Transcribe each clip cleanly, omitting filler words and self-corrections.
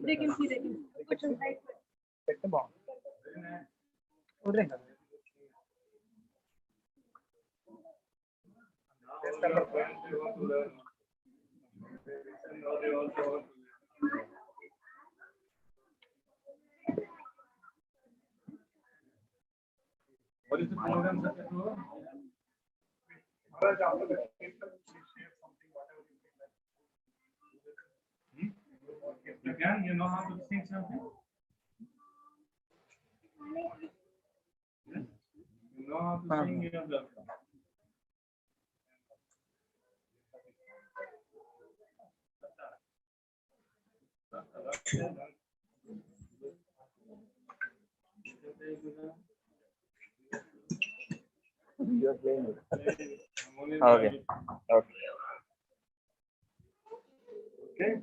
They can see. Put some side. Set the bomb. Just number 1, you want to learn. Now they also want to learn. What is the program that you do? Maharaj, after the kirtan, please share something, whatever you think. You can, you know how to sing something? Yes. You know how to sing, you have welcome. You are playing it. Okay. Okay. Okay.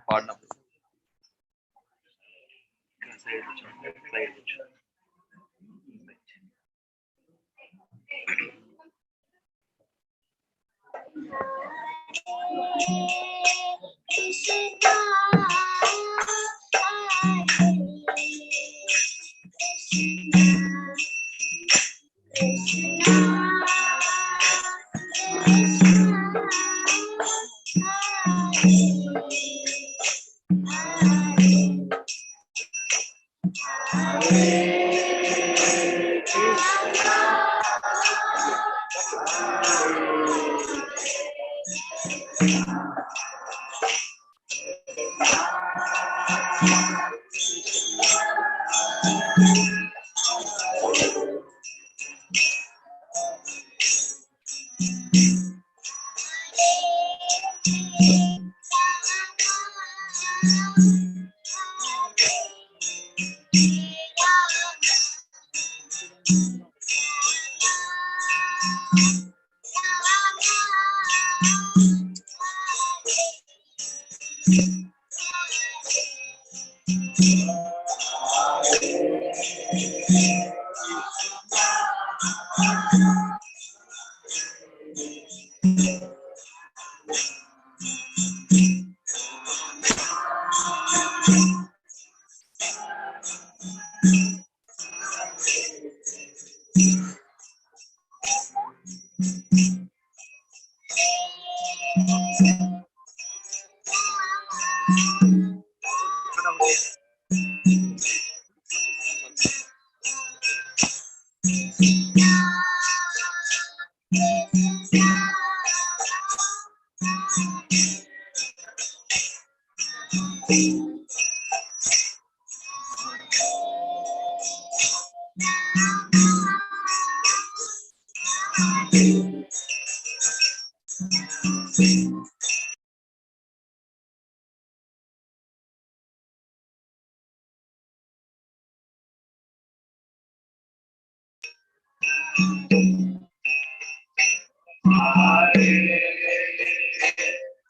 Partner.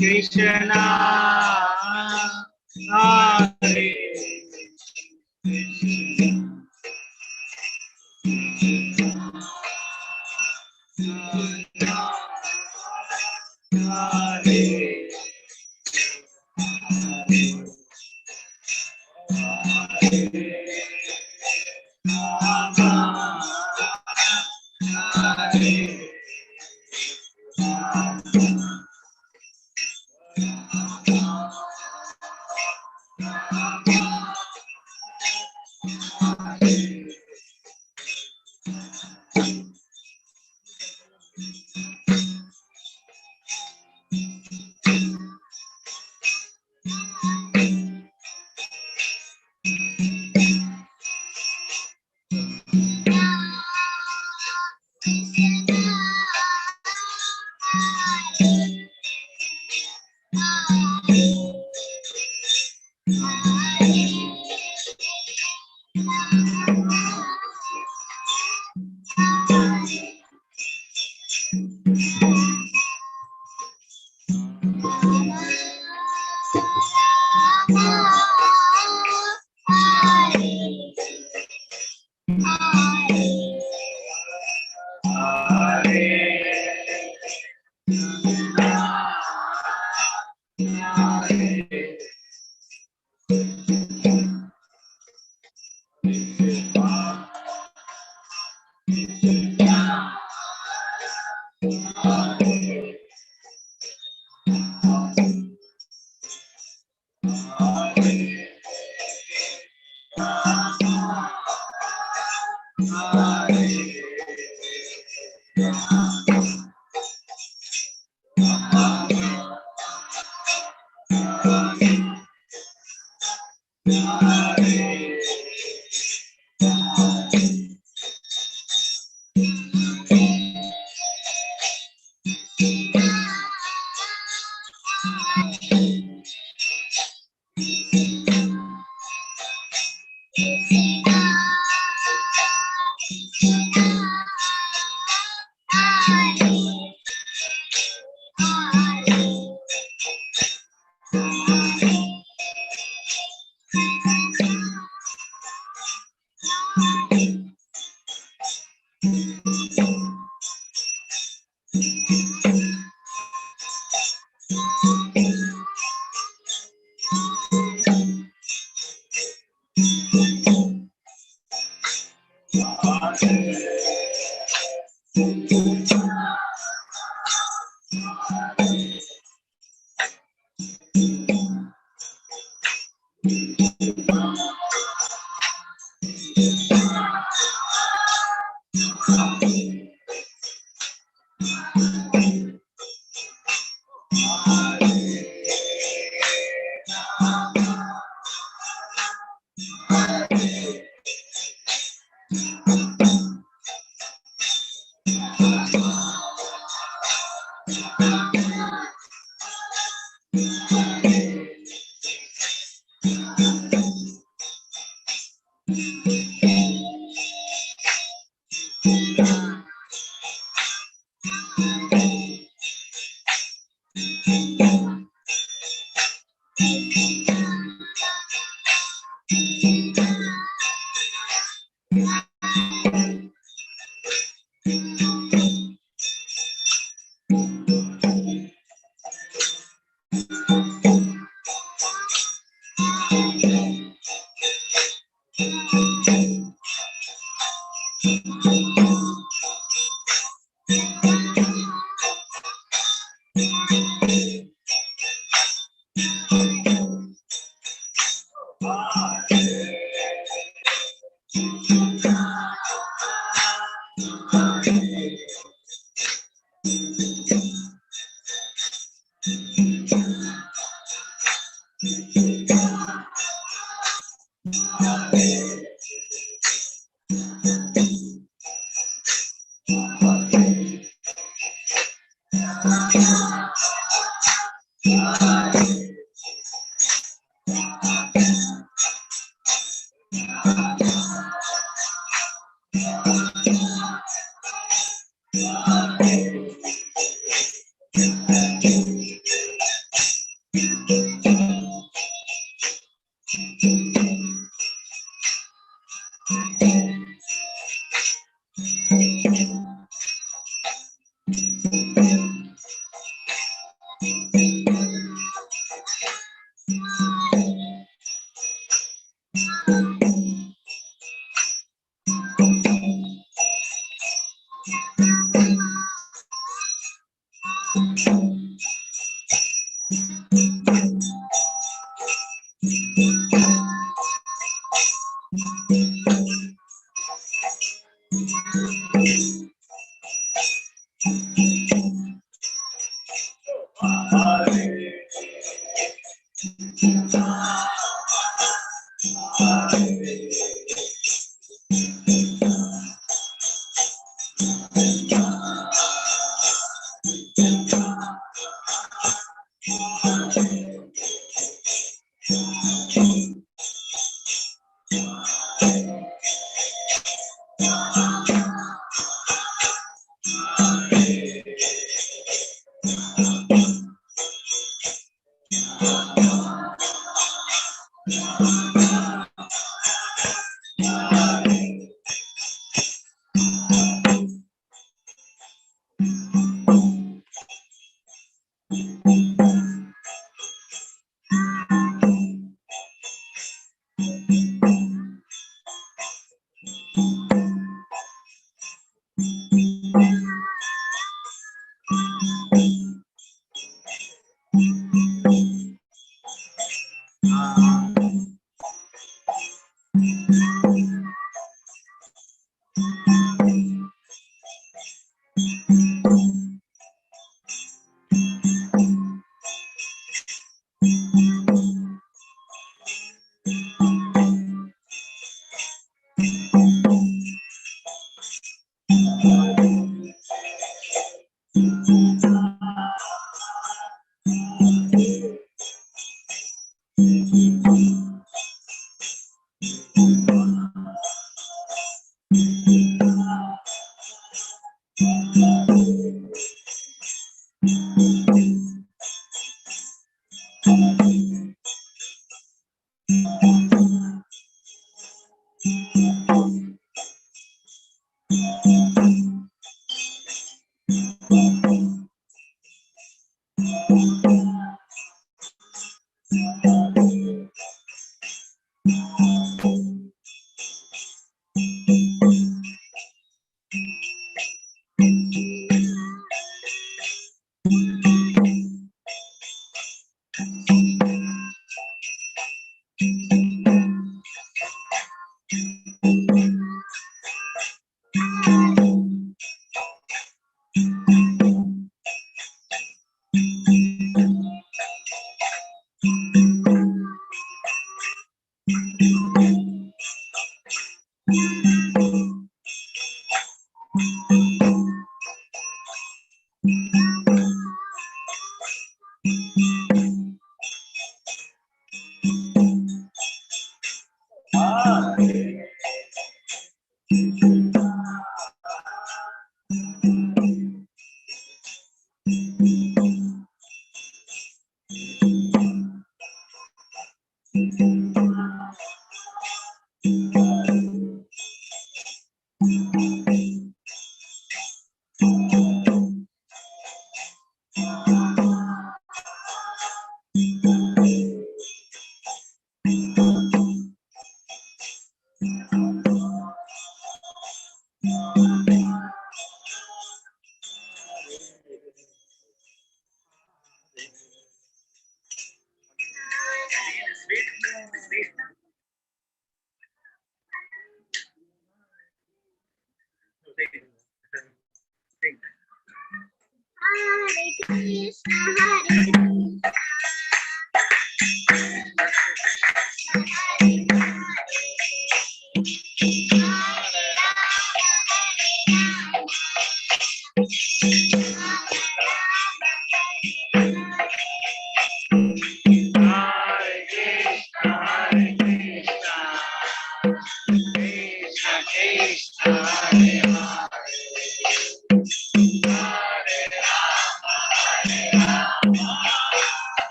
Krishna, Hare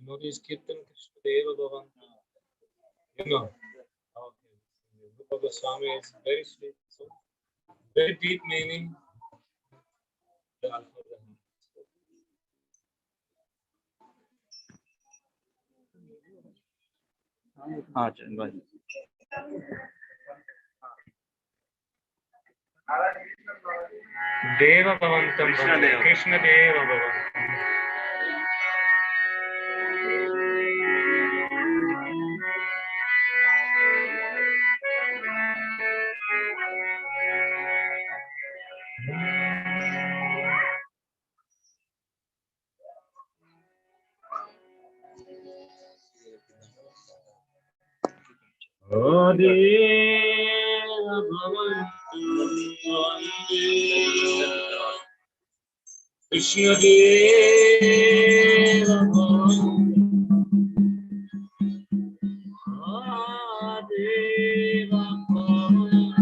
You know this Kirtan Krishna Deva Bhavan? You know? Okay. Rupa Goswami is very sweet. So, very deep meaning. हाँ चल भाई Deva Bhavantam Bhavan. Krishna Deva Bhavan. Deva Bhavantam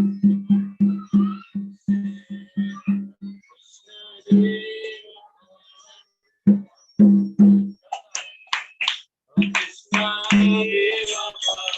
Krishna Deva Bhavantam Deva Bhavantam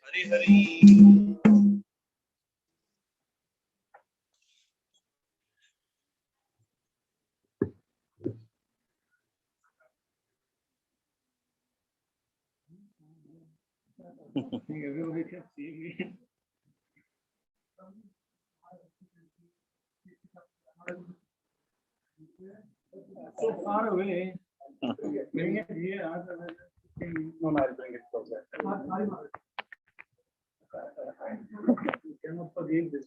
Hari Hari. I think everybody can see me. So far away. Bring it here. No, I'll bring it closer. You cannot forgive this.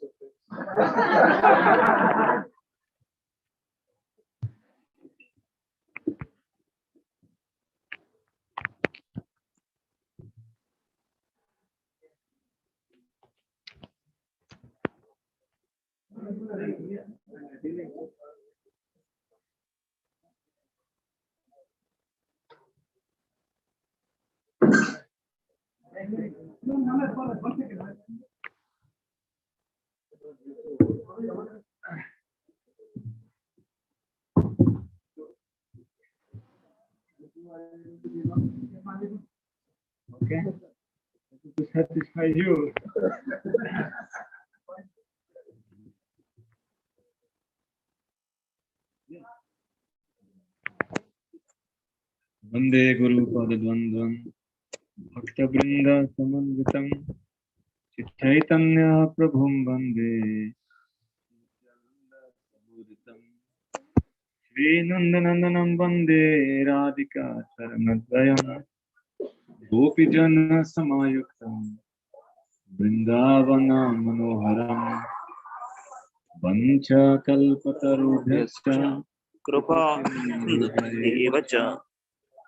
Okay, to satisfy you. Vande Guru Padadvandvam Bhakta Vrinda Samanvitam Chaitanya Prabhum Vande Shri Nandanandanam Vande Radhika Charanadvayam Gopijana Samayuktam Vrindavana Manoharam Vancha Kalpatarubhyascha कृपा एव च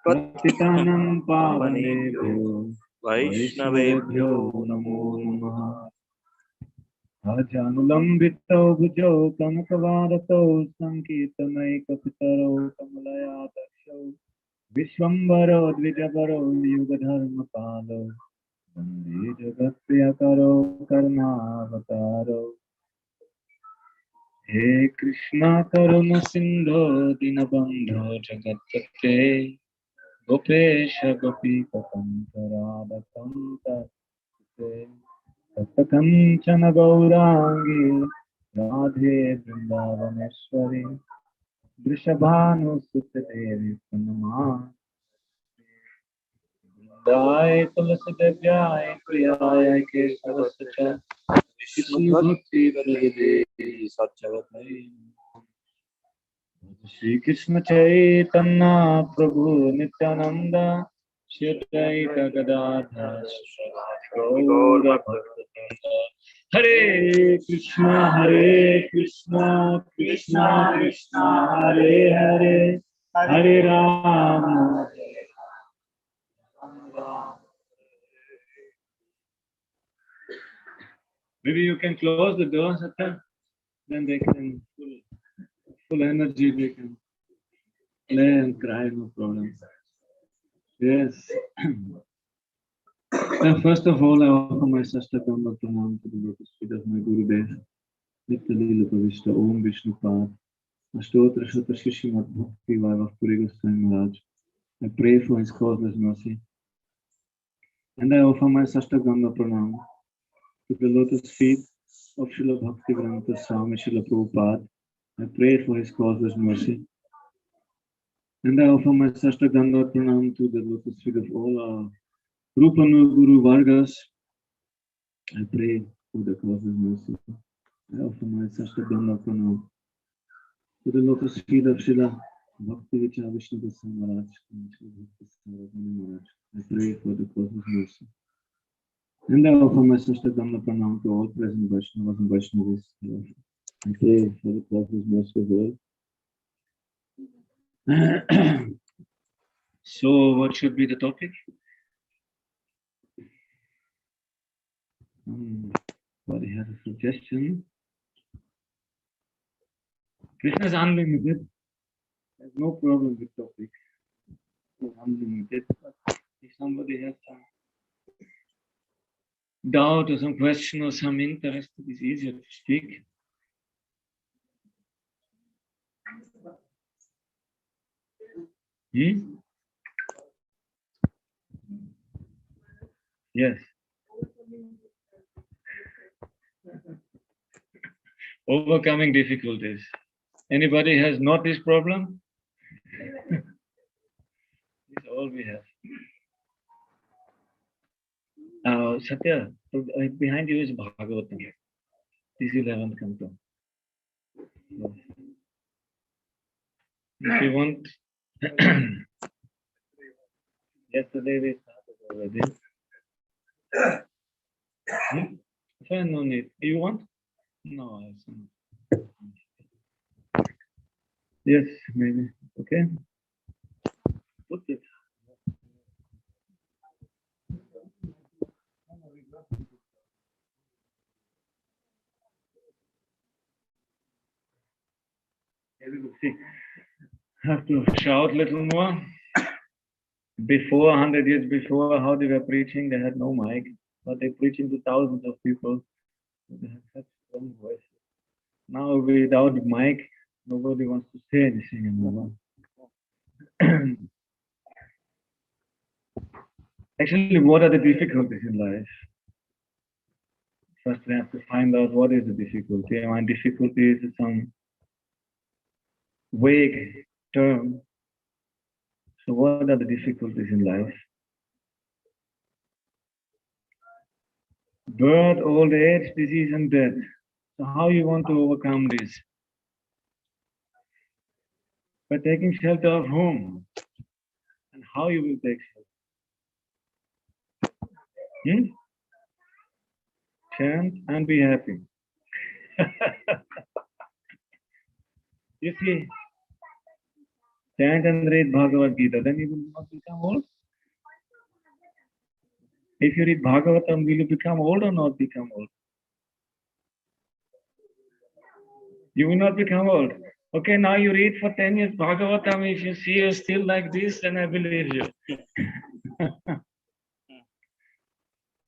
Patitanam Pavanebhyo वैष्णवेभ्यो नमो नमः Ajanulambito bhujo kamakavarato sankirtanaikapitaro kamalayadaksho Vishwambaro dvijabaro yugadharmapalo Vande jagatpriyakaro karmavataro He Krishna karuna sindho dinabandho jagatpate Gopesha gopika kanta radha kanta Taptakanchana Gaurangi Radhe Vrindavaneshwari Vrishabhanu Sutadevi Pranama Dai Tulasi Devyai Priyaya Kesavasacha Vishnu Bhakti Pradevi सच्चवत् Shri Krishna Chaitanya Prabhu Nityananda Shri Advaita Gadadhar Gaura Bhakta Hare Krishna Krishna Krishna Hare Hare Hare Rama Maybe you can close the door, Satya. Then they can full energy, they can play and cry, no problem. Yes. First of all, I offer my Sashtakamba Pranam to the lotus feet of my Guru Dev, Nitya Lila Pravishta Om Vishnu Pad, Ashtotra Shata Shishimad Bhakti Vaibhav Puri Goswami Maharaj. I pray for his causeless mercy. And I offer my Sashtakamba Pranam to the lotus feet of Srila Bhakti Granta Swami Srila Prabhupada. I pray for his causeless mercy. And I offer my Sashtakamba Pranam to the lotus feet of all our Rupanu Guru Vargas. I pray for the causeless mercy. I offer my Sashtakamba Pranam to the lotus feet of Srila Bhakti Vichar Vishnu Goswami Maharaj and Srila Bhakti Saraswati Maharaj. I pray for the causeless mercy. And I offer my Sashtakamba Pranam to all present Vaishnavas and Vaishnavis. I pray for the causeless mercy of all. So, what should be the topic? Somebody has a suggestion. Krishna is unlimited. There's no problem with topic. It's unlimited. But if somebody has some doubt or some question or some interest, it is easier to speak. Yes. Overcoming difficulties. Anybody has not this problem? This is all we have. Satya, behind you is Bhagavatam. This 11th canto. Yes. If you want, yesterday we started already. Fine, no need. You want? No, I see. Yes, maybe. Okay. Put it. Maybe we'll see. Have to shout a little more. Before, 100 years before, how they were preaching, they had no mic, but they're preaching to thousands of people. They have such strong voice. Now, without mic, nobody wants to say anything anymore. Actually, what are the difficulties in life? First, we have to find out what is the difficulty. And difficulty is some vague term. So, what are the difficulties in life? Birth, old age, disease, and death. So, how you want to overcome this? By taking shelter of whom? And how you will take shelter? Chant and be happy. You see, chant and read Bhagavad Gita, then you will not become old. If you read Bhagavatam, will you become old or not become old? You will not become old. Okay, now you read for 10 years Bhagavatam. If you see you still like this, then I believe you.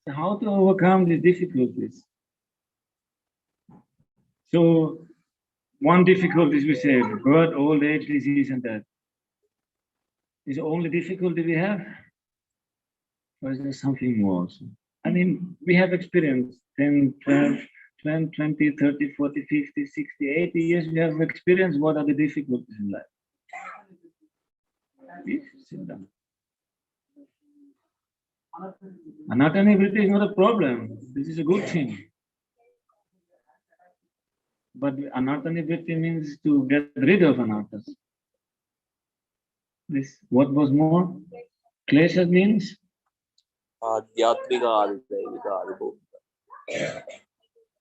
So how to overcome these difficulties? So, one difficulty is we say birth, old age, disease, and death. Is the only difficulty we have? Or is there something more also? I mean, we have experienced 10, 12, 20, 30, 40, 50, 60, 80 years. We have experienced what are the difficulties in life. Please sit down. Anattanivritti is not a problem. This is a good thing. But anattanivritti means to get rid of anattas. This, what was more? Klesha means?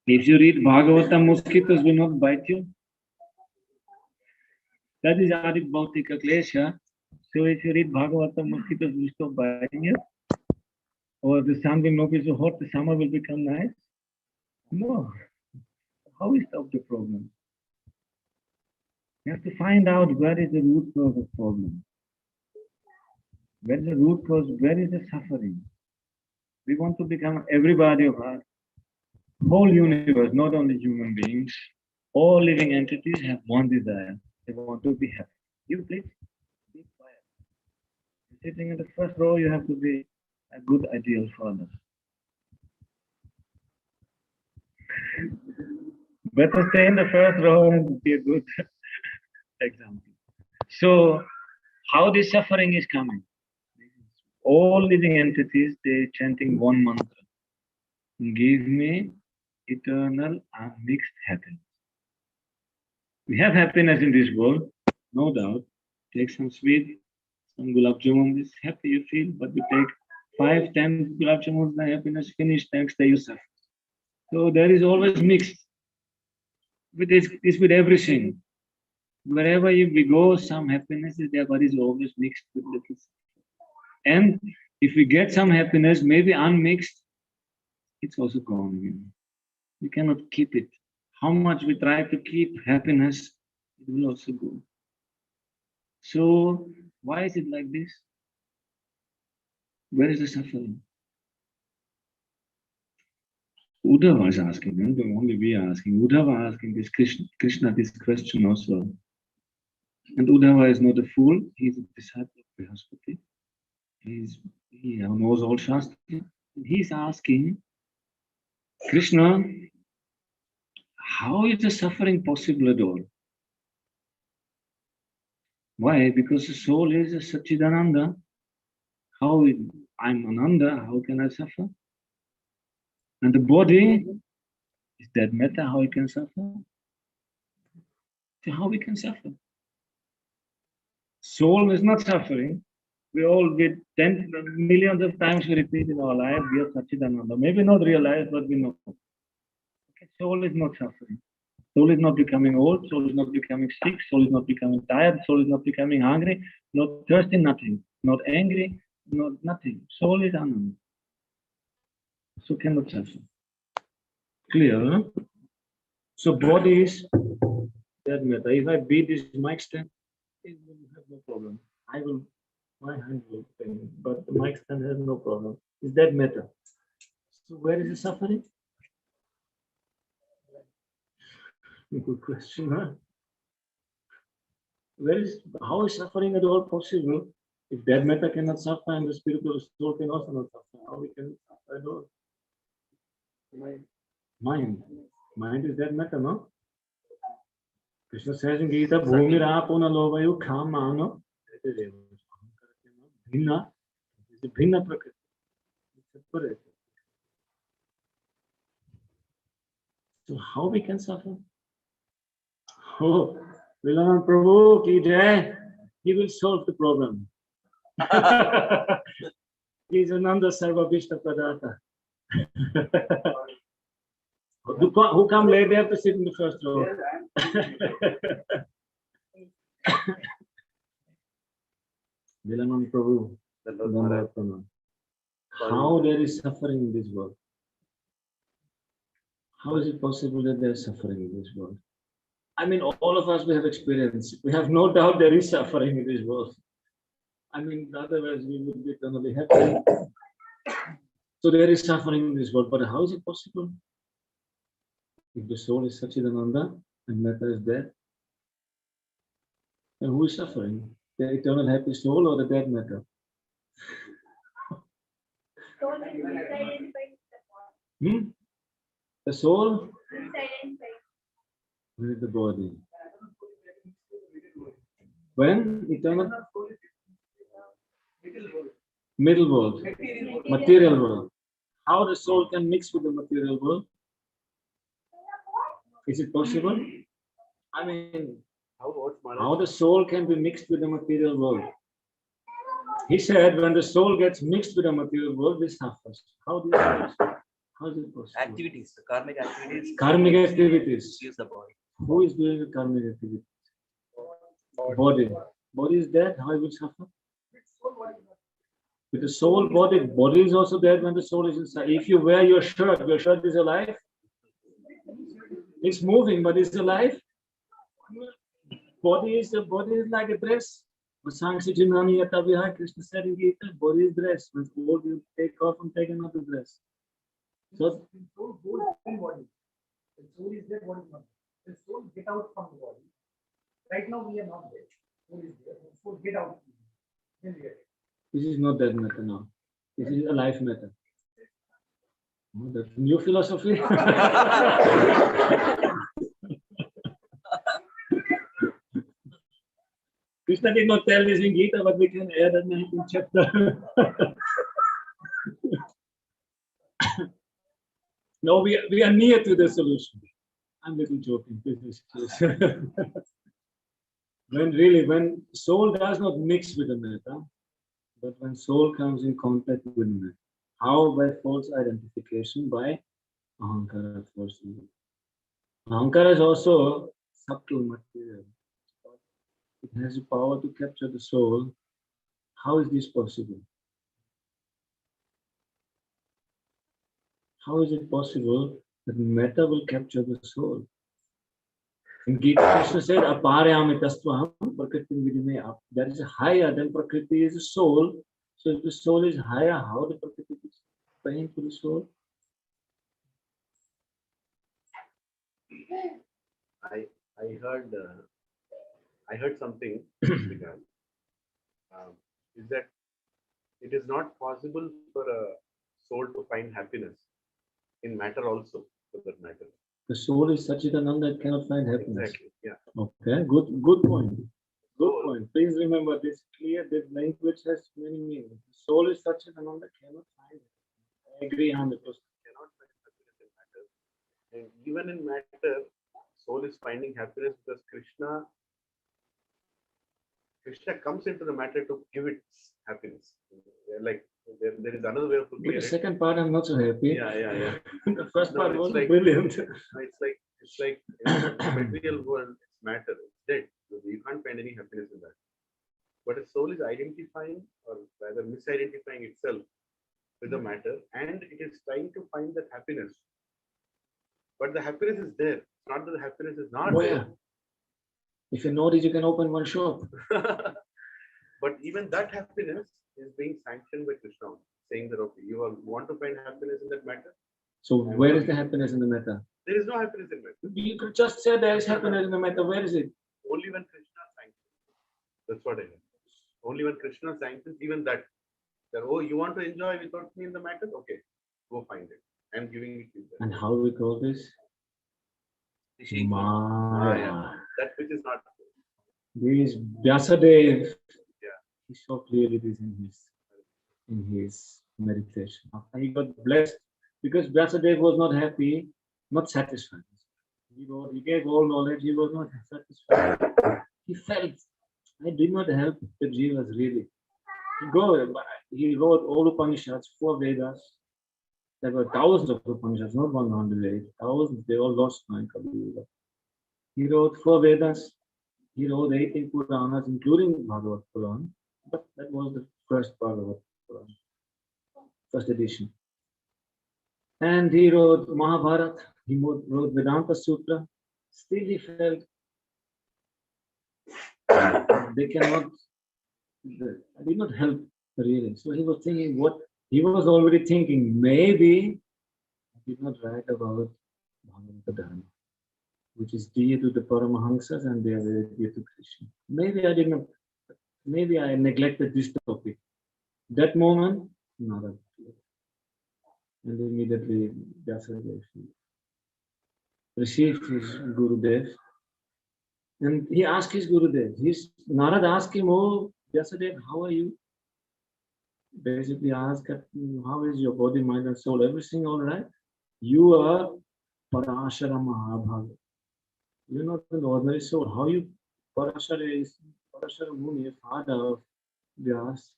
If you read Bhagavatam, mosquitoes will not bite you. That is Adik Bhautika Klesha. So if you read Bhagavatam, mosquitoes will stop biting you. Or the sun will not be so hot, the summer will become nice. No. How is that the problem? You have to find out where is the root cause of the problem. Where is the root cause? Where is the suffering? We want to become everybody of us. Whole universe, not only human beings, all living entities have one desire. They want to be happy. You please be quiet. You're sitting in the first row, you have to be a good ideal for others. Better stay in the first row and be a good example. So, how this suffering is coming? All living entities, they chanting one mantra. Give me eternal unmixed happiness. We have happiness in this world, no doubt. Take some sweet, some gulab jamun, this happy you feel, but you take 5, 10 gulab jamuns, the happiness finished, next day you suffer. So there is always mixed. With this with everything. Wherever we go, some happiness is there, but it's always mixed with little. And if we get some happiness, maybe unmixed, it's also gone again. We cannot keep it. How much we try to keep happiness, it will also go. So, why is it like this? Where is the suffering? Uddhava is asking, and only we are asking. Uddhava asking this Krishna this question also. And Uddhava is not a fool, he is a disciple of Brihaspati. He knows all Shastra. He's asking, Krishna, how is the suffering possible at all? Why? Because the soul is a Satchidananda. How I'm Ananda, how can I suffer? And the body, is that matter how it can suffer? So how we can suffer? Soul is not suffering. We all with millions of times we repeat in our life, we are Satchidananda. Maybe not realize, but we know. Okay, soul is not suffering. Soul is not becoming old, soul is not becoming sick, soul is not becoming tired, soul is not becoming hungry, not thirsty, nothing. Not angry, not nothing. Soul is Ananda. So cannot suffer. Clear, huh? So body is that matter. If I beat this mic stand, it will have no problem. My hand will pain, but the mic stand has no problem. Is that matter? So where is the suffering? Good question, huh? How is suffering at all possible? If that matter cannot suffer and the spiritual soul can also not suffer, how we can suffer at all? Mind is that matter, no? Krishna says in Gita, Bhumi Rapona Lovayu Kamano. Bhinna is a Bhinna Prakriti. It's separate. So how we can suffer? Oh, Vilaman Prabhu ki jai. He will solve the problem. He is Ananda Sarva Vishta Padartha. Who come late, they have to sit in the first row. Vilaman Prabhu. How there is suffering in this world? How is it possible that there is suffering in this world? I mean, all of us, we have experience. We have no doubt there is suffering in this world. I mean, otherwise we would be eternally happy. So there is suffering in this world, but how is it possible? If the soul is Satchidananda and matter is dead, then who is suffering? The eternal happy soul or the dead matter? Soul is inside and inside. The soul? Inside and inside. With the body. When? Eternal? Middle world. Material world. How the soul can mix with the material world? Is it possible? I mean, how the soul can be mixed with the material world? He said when the soul gets mixed with the material world, this suffers. How is it possible? Activities, the karmic activities. Karmic activities. Use the body. Who is doing the karmic activities? Body. Body is dead. How it will suffer? With the soul, body is also dead when the soul is inside. If you wear your shirt is alive. It's moving, but it's alive. Body is like a dress. Krishna said in Gita, body is dress. When old, you take off and take another dress. So soul goes in body. The soul is there, body is not there. The soul get out from the body. Right now we are not there. Soul is there. The soul get out. Then we are there. this is not that matter now. This is a life matter. Oh, that's new philosophy. Krishna did not tell this in Gita, but we can add a 19th chapter. No, we are near to the solution. I'm little joking. When soul does not mix with the matter, but when soul comes in contact with the matter, how? By false identification, by ahankara, false ego. Ahankara is also subtle material. It has the power to capture the soul. How is this possible? How is it possible that matter will capture the soul? In Gita, Krishna said, Aparayami tastvaham prakriti vidime. That is higher than prakriti is the soul. So if the soul is higher, how the prakriti is paying to the soul? I heard something is that it is not possible for a soul to find happiness in matter also, for that matter. The soul is Satchitananda, it cannot find happiness. Exactly. Yeah. Okay, good point. Good point. Please remember this clear, this language has many meanings. The soul is Satchitananda, cannot find it. I agree 100%. Cannot find happiness in matter. And even in matter, soul is finding happiness because Krishna comes into the matter to give it happiness. Like there is another way of looking But the at it. second part, I'm not so happy. Yeah. The first No, part it's was like- brilliant. It's like in the material world, it's matter. It's dead. You can't find any happiness in that. But a soul is identifying, or rather misidentifying itself with the matter, and it is trying to find that happiness. But the happiness is there. It's not that the happiness is not Where? If you notice, you can open one shop. there. But even that happiness is being sanctioned by Krishna, saying that okay, you want to find happiness in that matter. So where is the happiness in the matter? There is no happiness in matter. You could just say there is happiness in the matter. Where is it? Only when Krishna sanctions. That's what I mean. Only when Krishna sanctions, even that. That oh, you want to enjoy without me in the matter? Okay, go find it. I'm giving it to you. And how we call this? Maya. That which is not. This Vyasadev, Yeah. he saw clearly this in his meditation. After he got blessed, because Vyasadev was not happy, not satisfied. He gave all knowledge, he was not satisfied. He felt, I did not help the jivas really. He wrote all Upanishads, 4 Vedas. There were thousands of Upanishads, not 108, thousands, they all lost now in Kali Yuga. He wrote 4 Vedas. He wrote 18 Puranas, including Bhagavad Puran, but that was the first Bhagavad Puran, first edition. And he wrote Mahabharata, he wrote Vedanta Sutra. Still he felt they cannot, I did not help really. So he was thinking he was already thinking, maybe I did not write about Bhagavata Dharma, which is dear to the Paramahamsas and they are very dear to Krishna. Maybe I neglected this topic. That moment, not a clue. And immediately Vyasadeva received his Gurudev. And he asked his Gurudev, Narad asked him, oh Vyasadeva, how are you? Basically asked, how is your body, mind and soul? Everything all right? You are Parashara Mahabhaga. You're not an ordinary soul. How you Parashara Muni, father of Vyas,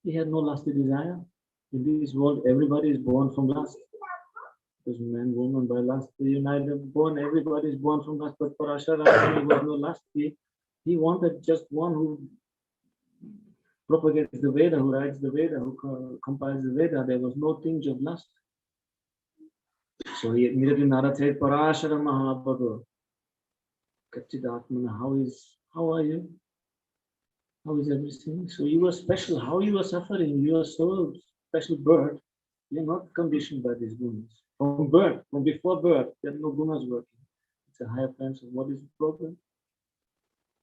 he had no lusty desire. In this world, everybody is born from lust. Because man, woman, by lust, united, born, everybody is born from lust. But Parashara Muni was no lusty. He wanted just one who propagates the Veda, who writes the Veda, who compiles the Veda. There was no tinge of lust. So he immediately Narad said, Parashara Mahabhaga. How are you? How is everything? So you are special. How you are suffering? You are so special birth. You are not conditioned by these gunas. From birth, from before birth, there are no gunas working. It's a higher plane. So what is the problem?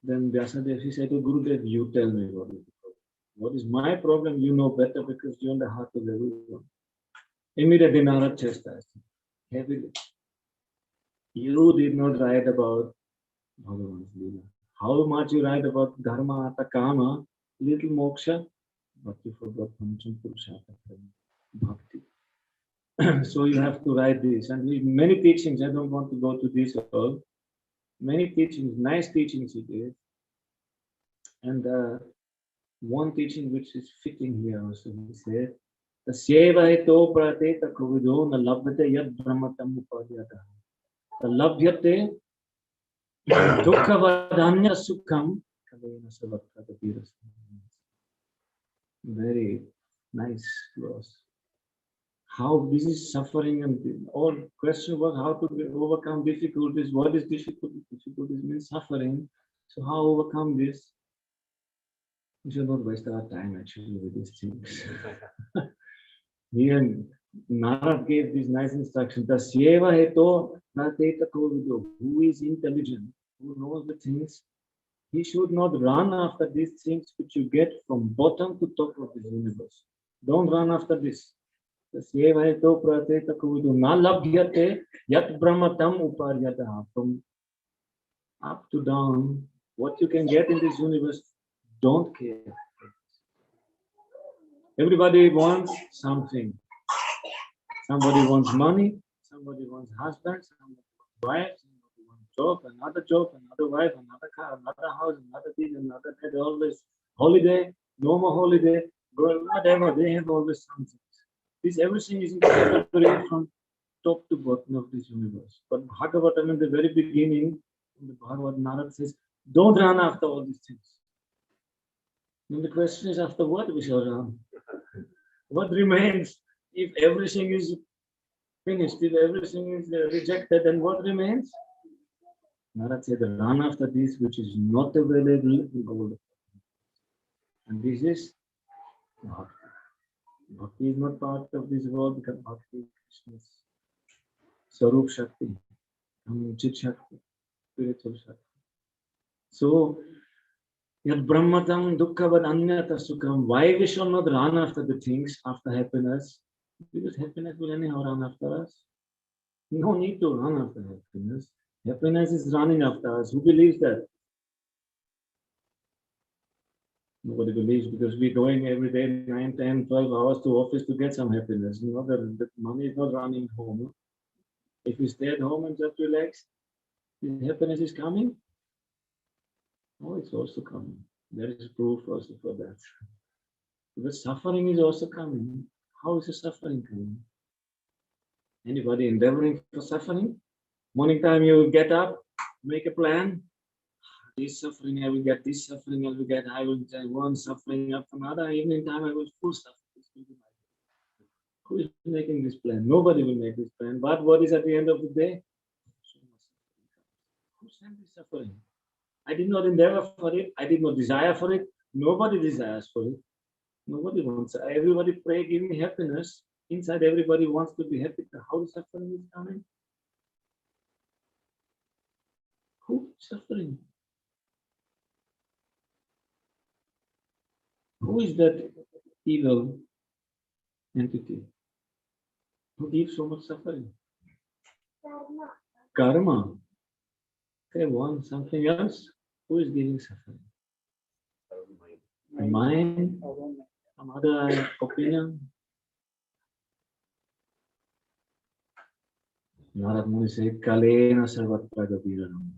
Then Vyasadeva, he said to Gurudev, you tell me what is the problem. What is my problem? You know better because you're in the heart of everyone. Immediately Narad chastised him heavily. You did not write about Bhagavan's Leela. How much you write about Dharma, Artha, Kama, little moksha, but you forgot Pancham Purushartha, Bhakti. So you have to write this. And many teachings, I don't want to go to this all. Many teachings, nice teachings he gave. And one teaching which is fitting here also, he said, Tasyeva hito prateta kovido na labhyate yad brahmatam upadyata. The labhyate dukkhavadanya sukham kavena savakata tiras. Very nice verse. How this is suffering and all question was how to overcome difficulties. What is difficulty? Difficulties means suffering. So how overcome this? We should not waste our time actually with these things. Here Narad gave this nice instruction. Tasyeva heto prateta kovido. Who is intelligent, who knows the things, he should not run after these things which you get from bottom to top of the universe. Don't run after this. Tasyev heto prateta kuvidu na labhyate yat brahmatam uparyatah. From up to down, what you can get in this universe, don't care. Everybody wants something. Somebody wants money, somebody wants husband, somebody wants wife, somebody wants job, another wife, another car, another house, another this, another that, always holiday, no more holiday, girl, whatever, they have always something. This everything is in category from top to bottom of this universe. But Bhagavatam in the very beginning, in the Bhagavad Narad says, don't run after all these things. And the question is, after what we shall run? What remains? If everything is finished, if everything is rejected, then what remains? Narad said, run after this which is not available in gold. And this is Bhakti. Bhakti is not part of this world because Bhakti is Krishna's Sarup Shakti, Chit Shakti, spiritual Shakti. So, Yad Brahmatam Dukkavad Anyata Sukham. Why we shall not run after the things, after happiness? Because happiness will anyhow run after us. No need to run after happiness. Happiness is running after us. Who believes that? Nobody believes because we're going every day 9, 10, 12 hours to office to get some happiness. You know, the money is not running home. If you stay at home and just relax, the happiness is coming. Oh, it's also coming. There is proof also for that. Because suffering is also coming. How is the suffering coming? Anybody endeavoring for suffering? Morning time you get up, make a plan. This suffering I will get, this suffering I will get, I will get one suffering after another. Evening time I will full suffer. Who is making this plan? Nobody will make this plan. But what is at the end of the day? Who sent this suffering? I did not endeavor for it. I did not desire for it. Nobody desires for it. Nobody wants it. Everybody pray, give me happiness. Inside everybody wants to be happy. How is suffering is coming? Who is suffering? Who is that evil entity who gives so much suffering? Karma. Karma. They want something else. Who is giving suffering? The mind, some other opinion. Narad Muni said, Kalena Sarvatra Gaviranam.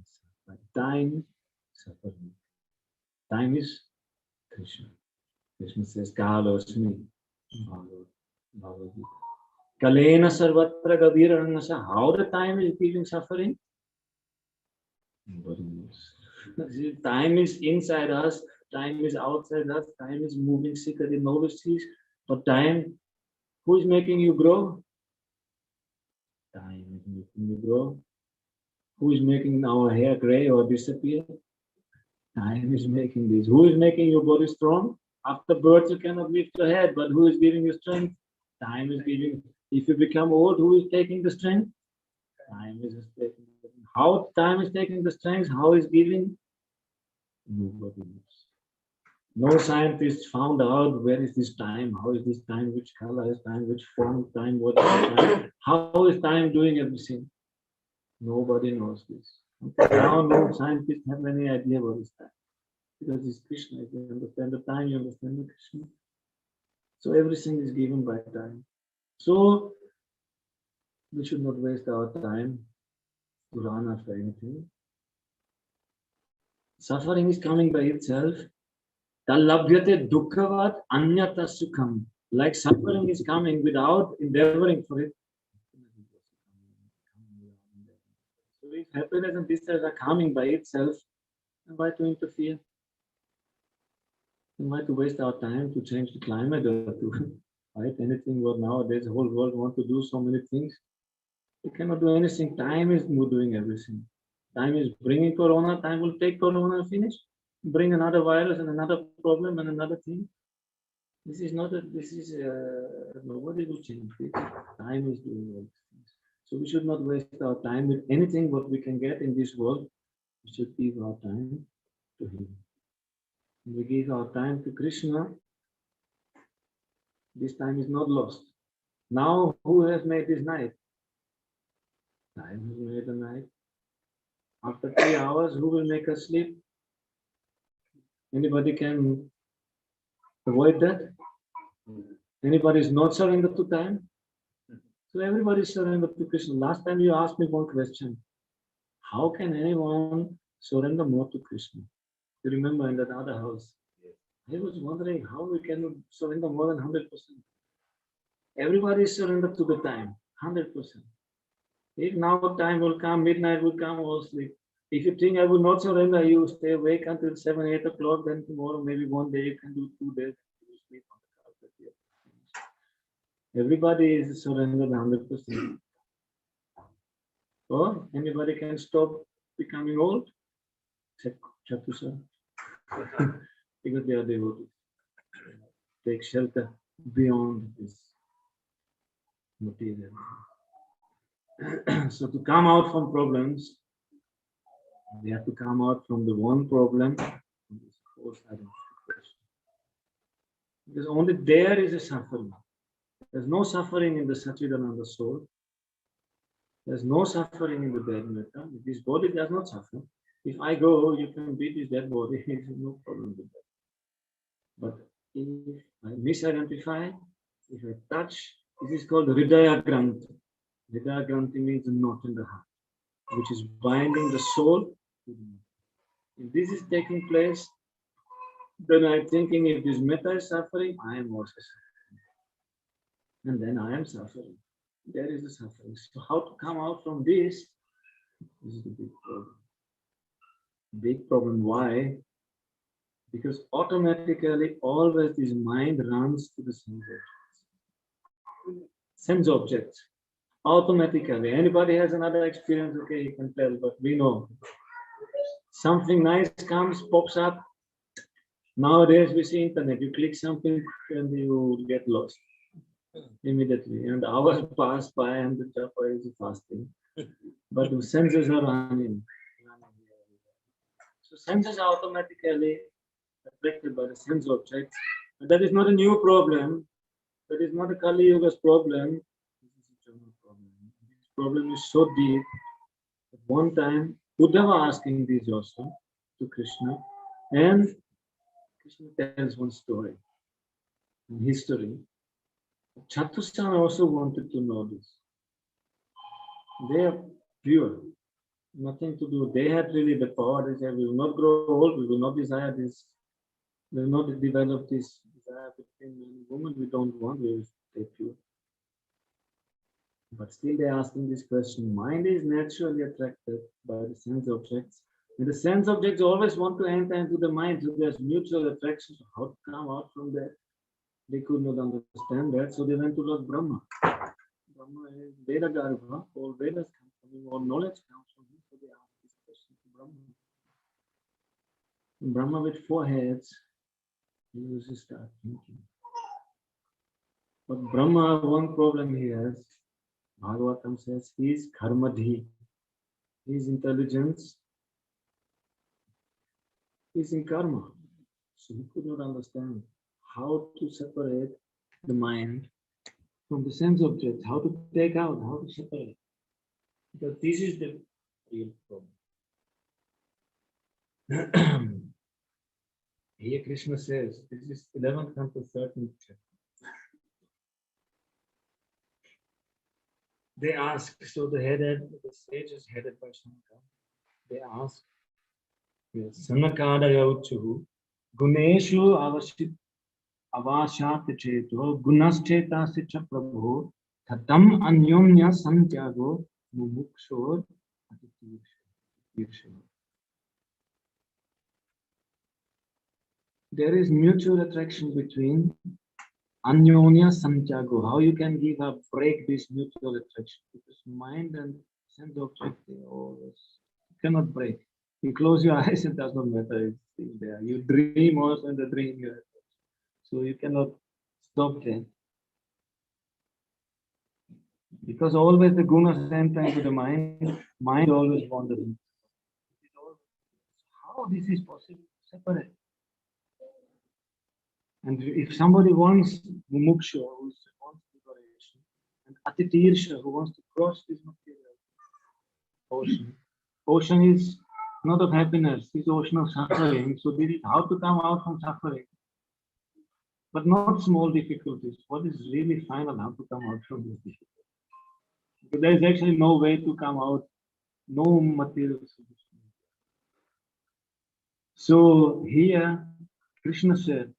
By time, suffering. Time is Krishna. Krishna says, Kalosmi. Bhagavad Gita. Kalena Sarvatra Gaviranam. How the time is giving suffering? Nobody knows. Time is inside us, time is outside us, time is moving secretly, nobody sees. But time, who is making you grow? Time is making you grow. Who is making our hair gray or disappear? Time is making this. Who is making your body strong? After birth, you cannot lift your head, but who is giving you strength? Time is giving. If you become old, who is taking the strength? Time is taking. How time is taking the strength? How is giving? Nobody knows. No scientist found out where is this time, how is this time, which color is time, which form time, what is time, how is time doing everything. Nobody knows this. Now no scientists have any idea what is time. Because it's Krishna. If you understand the time, you understand the Krishna. So everything is given by time. So we should not waste our time to run after anything. Suffering is coming by itself. Talabhyate dukkhavat anyata sukham. Like suffering is coming without endeavoring for it. So if happiness and distress are coming by itself, then why to interfere? And why to waste our time to change the climate or to fight anything what nowadays the whole world wants to do so many things? You cannot do anything. Time is doing everything. Time is bringing corona, time will take corona and finish. Bring another virus and another problem and another thing. This is not nobody will change it. Time is doing all these things. So we should not waste our time with anything what we can get in this world. We should give our time to Him. When we give our time to Krishna, this time is not lost. Now, who has made this night? Time has made the night. After 3 hours, who will make us sleep? Anybody can avoid that? Anybody is not surrendered to time? So everybody is surrendered to Krishna. Last time you asked me one question. How can anyone surrender more to Krishna? You remember in that other house? I was wondering how we can surrender more than 100%. Everybody is surrendered to the time, 100%. If now time will come, midnight will come, all sleep. If you think I will not surrender, you stay awake until 7, 8 o'clock, then tomorrow, maybe one day you can do 2 days. You sleep on the carpet. Everybody is surrendered 100%. Or anybody can stop becoming old? Except Chatusha. Because they are devotees. Take shelter beyond this material. So to come out from problems, we have to come out from the one problem, this false identification. Because only there is a suffering. There's no suffering in the Satchidananda soul. There's no suffering in the dead matter. This body does not suffer. If I go, you can beat this dead body. There's no problem with that. But if I misidentify, if I touch, this is called Hridaya Granthi. Hridaya Granthi means a knot in the heart, which is binding the soul to the metta. If this is taking place, then I'm thinking if this metta is suffering, I am also suffering. And then I am suffering. There is a suffering. So how to come out from this? This is the big problem. Big problem. Why? Because automatically always this mind runs to the sense objects. Sense objects. Automatically. Anybody has another experience, okay, you can tell, but we know. Something nice comes, pops up. Nowadays we see internet. You click something and you get lost immediately. And hours pass by and the japa is fasting. But the senses are running. So senses are automatically attracted by the sense objects. And that is not a new problem. That is not a Kali Yuga's problem. This is a general problem. This problem is so deep. At one time, Buddha was asking this also to Krishna. And Krishna tells one story in history. Chatushan also wanted to know this. They are pure. Nothing to do. They had really the power. They said, we will not grow old. We will not desire this. We will not develop this desire between man and woman. We don't want. We will stay pure. But still they are asking this question. Mind is naturally attracted by the sense objects. And the sense objects always want to enter into the mind. So there's mutual attraction. So how to come out from that? They could not understand that. So they went to Lord Brahma. Brahma is Veda Garbha. All Vedas come from him. All knowledge comes from him. So they asked this question to Brahma. And Brahma with 4 heads, he used to start thinking. But Brahma, one problem he has, Bhagavatam says, he is karmadhi. His intelligence is in karma. So he could not understand how to separate the mind from the sense objects, how to take out, how to separate. Because this is the real problem. Here Krishna says, this is 11th and 13th chapter. They ask, so the sage is headed by Shankar. They ask, Sanakadaya Uchuhu, Guneshu Avashat Cheto, Gunascheta Sicha Prabhu, Tatam Anyomnya Santyago, Mumukshor, There is mutual attraction between Anyonya Santyago. How you can give up, break this mutual attraction? Because mind and sense object, they always cannot break. You close your eyes, it does not matter, it's still there. You dream also in the dream. So you cannot stop that. Because always the gunas enter into the mind always wandering. How this is possible? Separate. And if somebody wants mumuksha, who wants liberation, and Atitirsha, who wants to cross this material ocean. Ocean is not of happiness, it's ocean of suffering. So this is how to come out from suffering. But not small difficulties. What is really final, how to come out from this difficulty? Because there is actually no way to come out, no material solution. So here, Krishna said,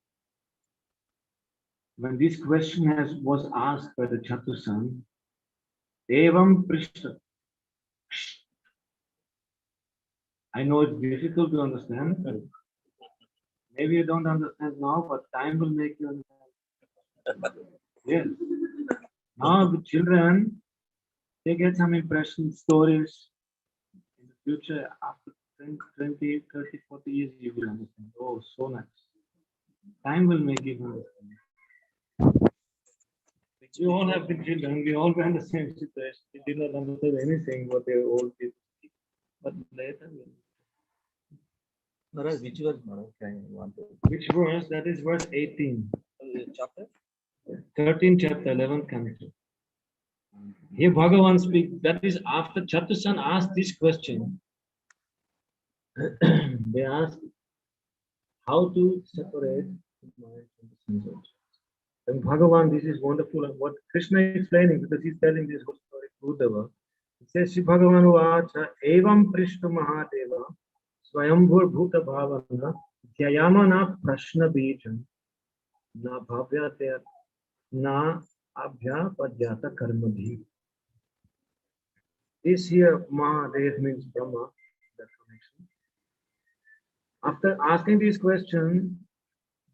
when this question was asked by the Chatusan, Evam Prishta. I know it's difficult to understand. Maybe you don't understand now, but time will make you understand. Yes. Now the children, they get some impressions, stories. In the future, after 20, 30, 40 years, you will understand. Oh, so nice. Time will make you understand. We all have been children, we all were in the same situation. We did not understand anything what they all did. But later, Maharaj, which verse, Maharaj, can you want to? which verse? That is verse 18. Chapter? 13 chapter, 11th canto. Here Bhagavan speaks, that is after Chatusan asked this question. They asked how to separate the mind from the sense objects. And Bhagavan, this is wonderful, and what Krishna is explaining, because he's telling this whole story to Uddhava. He says, Shri Bhagavan Uvacha, Evam Prishtu Mahadeva, Swayambhur Bhuta Bhavana, Dhyayamana Prashna Bijam, Na Bhavyate, Na Abhya Padyata Karmadhi. This here, Mahadev means Brahma, that connection. After asking this question,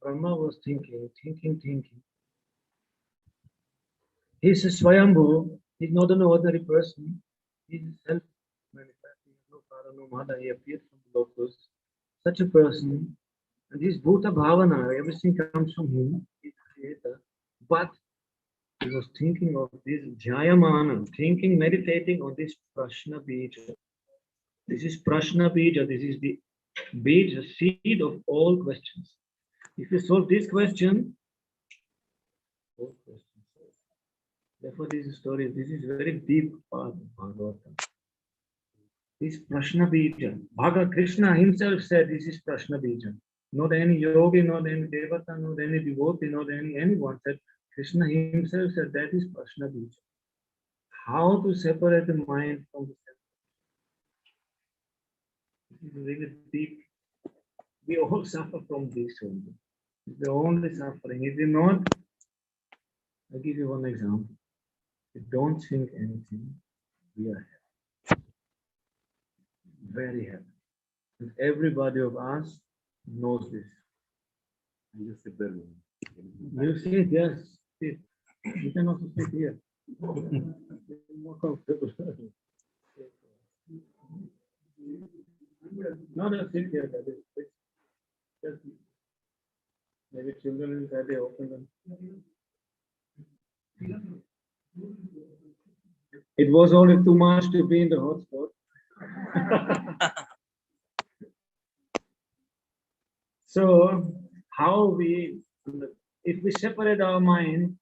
Brahma was thinking. He's a Swayambhu. He's not an ordinary person. He's self-manifesting. No father, no mother. He appeared from the locus. Such a person. And this Bhuta Bhavana, everything comes from him. He's the creator. But he was thinking of this Jayamana, meditating on this Prashna Bija. This is Prashna Bija. This is the Bija, seed of all questions. If you solve this question, all questions. Therefore, this story, this is very deep part of Bhagavatam. This Prashna Bija. Krishna himself said this is Prashna Bija. Not any yogi, not any devata, not any devotee, not anyone said. Krishna himself said that is Prashna Bija. How to separate the mind from the sense? This is really deep. We all suffer from this only. It's the only suffering. If you not, I'll give you one example. If you don't think anything, we are happy. Very happy. And everybody of us knows this. You just sit there. You sit, yes. Sit. You can also sit here. More comfortable. No, sit here. That is just maybe children inside, they open them. It was only too much to be in the hotspot. So, if we separate our mind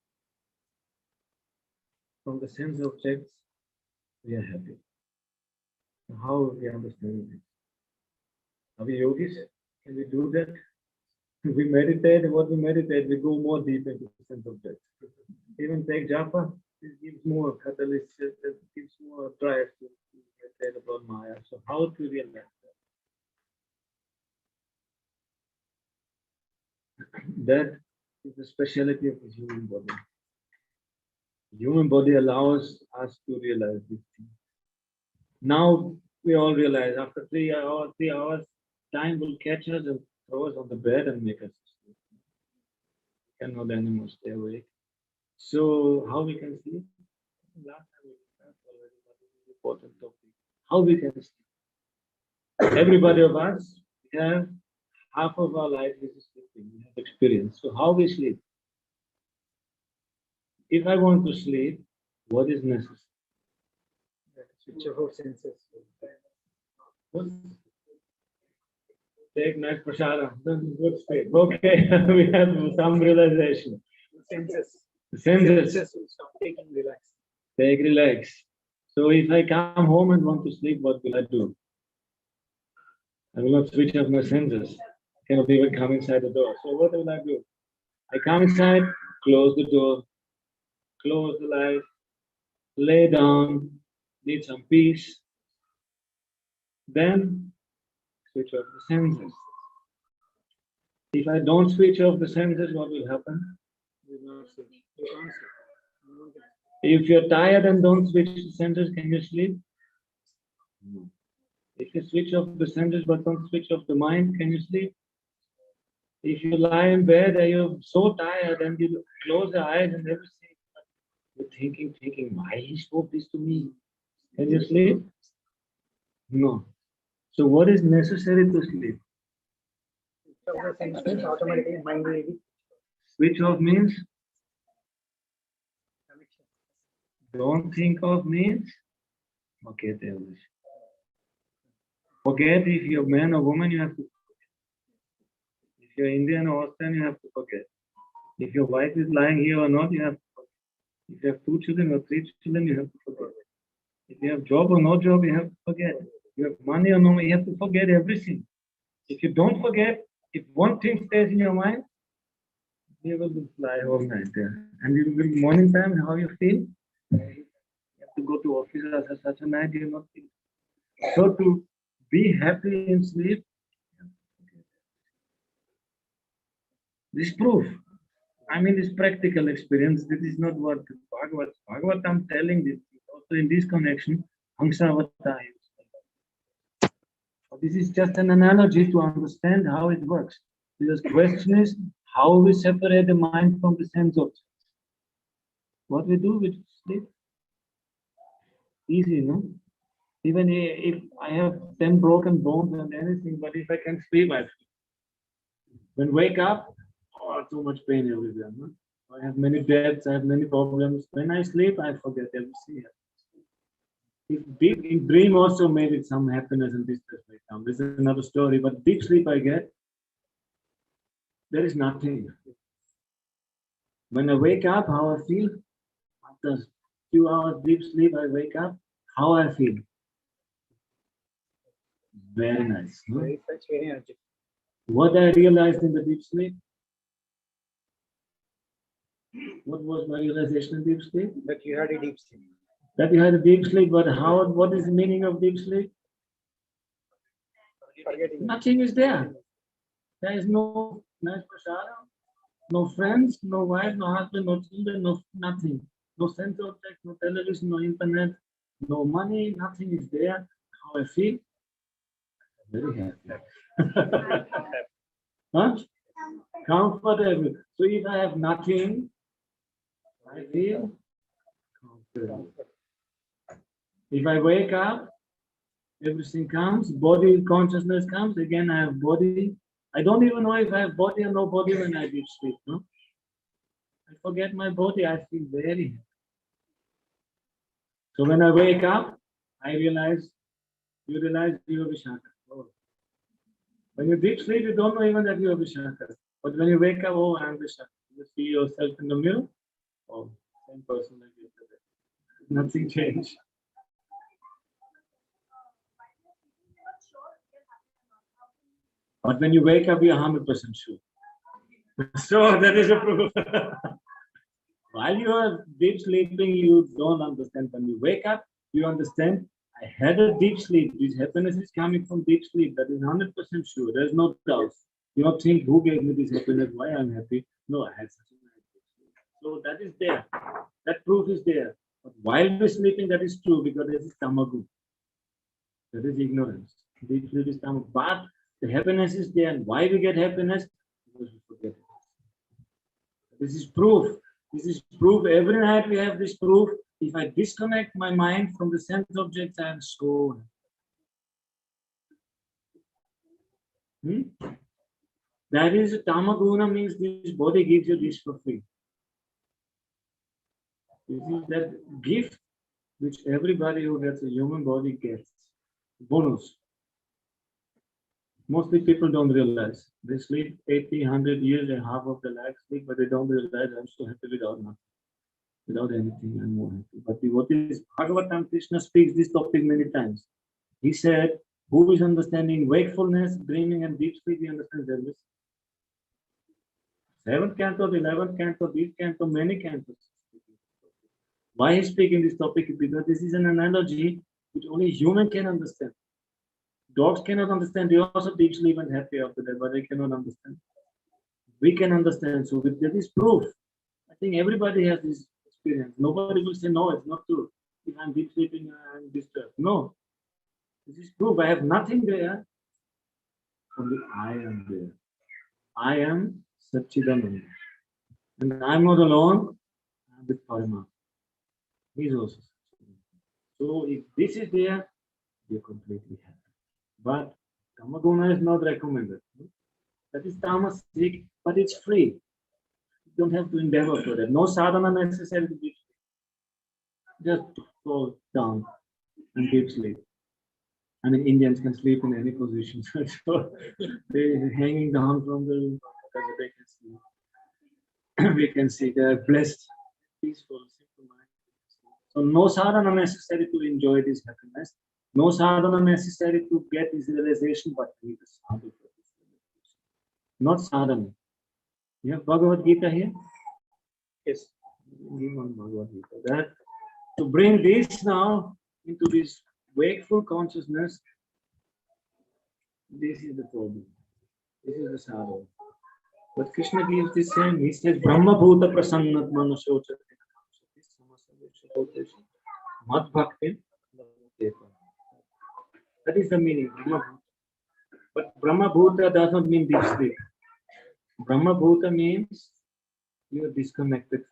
from the sense objects, we are happy. How we understand this? Are we yogis? Can we do that? We meditate, and what we meditate, we go more deep into the sense objects. Even take japa, it gives more catalyst, it gives more drive to meditate about Maya. So how to realize that? That is the speciality of the human body. The human body allows us to realize these things. Now we all realize after 3 hours, time will catch us and throw us on the bed and make us sleep. We cannot anymore stay awake. So how we can sleep? Last time we discussed already, but this is an important topic. How we can sleep? Everybody of us, we have half of our life is sleeping. We have experience. So how we sleep? If I want to sleep, what is necessary? Switch off senses. Take nice prashara. Good sleep. Okay, we have some realization. Senses. Senses. Senses will stop taking relax. Take relax. So if I come home and want to sleep, what will I do? I will not switch off my senses. I cannot even come inside the door. So what will I do? I come inside, close the door, close the light, lay down, need some peace. Then switch off the senses. If I don't switch off the senses, what will happen? You will not sleep. You can't sleep. If you're tired and don't switch the senses, can you sleep? No. If you switch off the senses but don't switch off the mind, can you sleep? If you lie in bed and you're so tired and you close your eyes and everything, you're thinking, why he spoke this to me? Can you sleep? No. So what is necessary to sleep? Automatically mind will be Switch off means? Don't think of means? Forget everything. Forget if you're man or woman, you have to forget. If you're Indian or Austrian, you have to forget. If your wife is lying here or not, you have to forget. If you have 2 children or 3 children, you have to forget. If you have job or no job, you have to forget. You have money or no money, you have to forget everything. If you don't forget, if one thing stays in your mind, you will fly all night there. And you will morning time, how you feel? You have to go to office at such a night, you not feel. So to be happy in sleep, this is proof. I mean, this practical experience. This is not what Bhagavatam telling this. Also in this connection, Hamsavata. This is just an analogy to understand how it works. Because question is how we separate the mind from the sense objects. What we do with sleep? Easy, no? Even if I have 10 broken bones and anything, but if I can sleep, I sleep. When wake up, oh, too much pain everywhere. No? I have many debts, I have many problems. When I sleep, I forget everything. If deep in dream also maybe some happiness and distress may come. This is another story, but deep sleep I get, there is nothing. When I wake up, how I feel, after a few hours deep sleep, I wake up, how I feel. Very nice. No? very fresh, very energetic. What I realized in the deep sleep? What was my realization in deep sleep? That you had a deep sleep. That you had a deep sleep, but how? What is the meaning of deep sleep? Forgetting. Nothing is there. There is no nice prasada, no friends, no wife, no husband, no children, no nothing. No sense object, no television, no internet, no money, nothing is there. How I feel? Very happy. Huh? Comfortable. So if I have nothing, I feel comfortable. If I wake up, everything comes, body consciousness comes, again I have body. I don't even know if I have body or no body when I deep sleep, no? I forget my body, I feel very happy. So when I wake up, I realize, you realize you are Vishaka. Oh. When you deep sleep, you don't know even that you are Vishaka. But when you wake up, oh, I am Vishaka. You see yourself in the mirror, oh, same person like yesterday. Nothing changed. But when you wake up, you're 100% sure. So that is a proof. While you are deep sleeping, you don't understand. When you wake up, you understand. I had a deep sleep. This happiness is coming from deep sleep. That is 100% sure. There's no doubt. You don't think who gave me this happiness, why I'm happy. No, I had such a nice deep sleep. So that is there. That proof is there. But while we're sleeping, that is true because this is tamagu. That is ignorance. Deep sleep is tamagu. But the happiness is there. And why we get happiness? Because we forget it. This is proof. This is proof. Every night we have this proof. If I disconnect my mind from the sense objects, I am so happy. That is tamaguna, means this body gives you this for free. This is that gift which everybody who gets a human body gets. Bonus. Mostly people don't realize. They sleep 80, 100 years and half of their life sleep, but they don't realize I'm so happy without nothing. Without anything, I'm more happy. But what is Bhagavatam? Krishna speaks this topic many times. He said, who is understanding wakefulness, dreaming, and deep sleep, he understands everything. 7th canto, 11th canto, this canto, many cantos. Why he's speaking this topic? Because this is an analogy which only human can understand. Dogs cannot understand. They also deep sleep and happy after that, but they cannot understand. We can understand. So that is proof. I think everybody has this experience. Nobody will say, no, it's not true. If I'm deep sleeping, I'm disturbed. No. This is proof. I have nothing there. Only I am there. I am Satchidananda. And I'm not alone. I'm with Parama. He's also Satchidananda. So if this is there, you're completely happy. But Tamaguna is not recommended. That is tamasic, but it's free. You don't have to endeavor for that. No sadhana necessary to deep sleep. Just fall down and deep sleep. I mean, Indians can sleep in any position. So they're hanging down from the they can sleep. We can see they're blessed, peaceful, simple mind. So no sadhana necessary to enjoy this happiness. No sadhana necessary to get this realization, but we need a sadhana for this realization. Not sadhana. You have Bhagavad Gita here? Yes. Give one Bhagavad Gita. That to bring this now into this wakeful consciousness, this is the problem. This is the sadhana. But Krishna gives the same. He says, Brahma Bhuta Prasannat Manushochati. Mad Bhakti. That is the meaning. But Brahma Bhuta does not mean deep sleep. Brahma Bhuta means you are disconnected.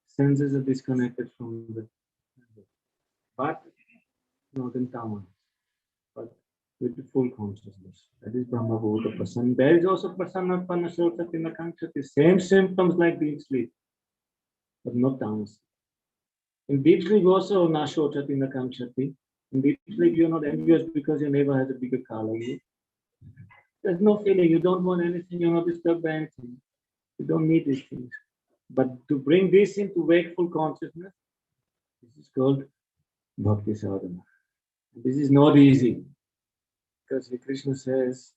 Senses are disconnected from the. But not in Tama. But with the full consciousness. That is Brahma Bhuta Prasanna. There is also Prasanna Panashochati Nakanchati. Same symptoms like deep sleep, but not tamas. In deep sleep also Nashochati Nakanchati. In deep sleep you're not envious because your neighbor has a bigger car like you. There's no feeling, you don't want anything, you're not disturbed by anything. You don't need these things. But to bring this into wakeful consciousness, this is called Bhakti Sadhana. This is not easy. Because Krishna says,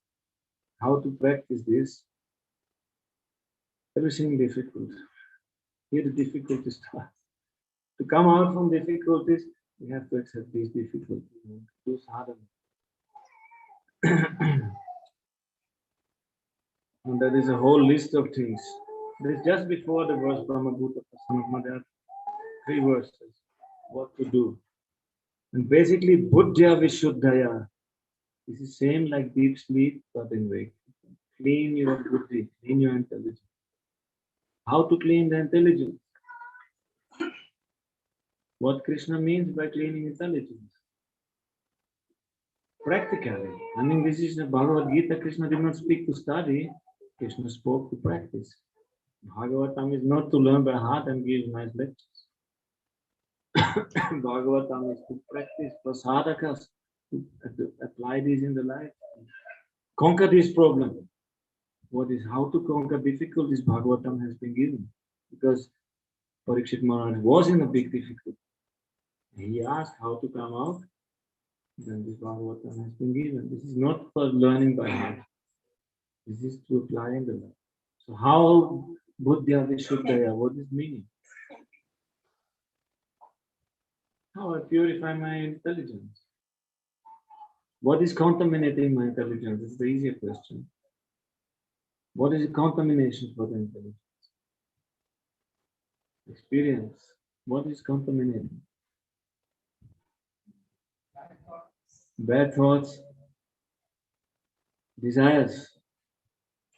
how to practice this? Everything difficult. Here the difficulties start. To come out from difficulties, we have to accept these difficulties. Do sadhana. And there is a whole list of things. This just before the verse Brahma Bhuta Prasanna, there are 3 verses. What to do. And basically, Buddhya Vishuddhaya. This is same like deep sleep, but in wake. Clean your buddhi, clean your intelligence. How to clean the intelligence? What Krishna means by cleaning intelligence? Practically. I mean, this is the Bhagavad Gita. Krishna did not speak to study. Krishna spoke to practice. Bhagavatam is not to learn by heart and give nice lectures. Bhagavatam is to practice for sadhakas, to apply this in the life. Conquer this problem. What is how to conquer difficulties? Bhagavatam has been given. Because Parikshit Maharaj was in a big difficulty. He asked how to come out. Then this Bhagavatam has been given. This is not for learning by heart. This is to apply in the life. So how Buddhya Vishuddhaya, what is meaning? How I purify my intelligence? What is contaminating my intelligence? This is the easier question. What is the contamination for the intelligence? Experience. What is contaminating? Bad thoughts, desires.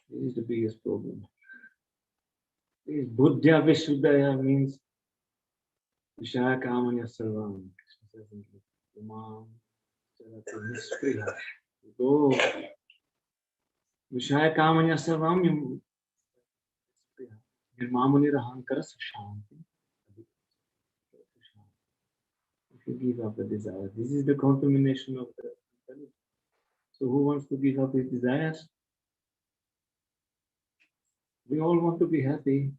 This is the biggest problem. This Buddhya Vishuddhaya means Vishaya Kamanya Sarvam. Go Vishaya Kamanya Sarvam. Nirmamuni Rahankara Shanti. If you give up the desire, this is the contamination of the intelligence. So who wants to give up his desires? We all want to be happy,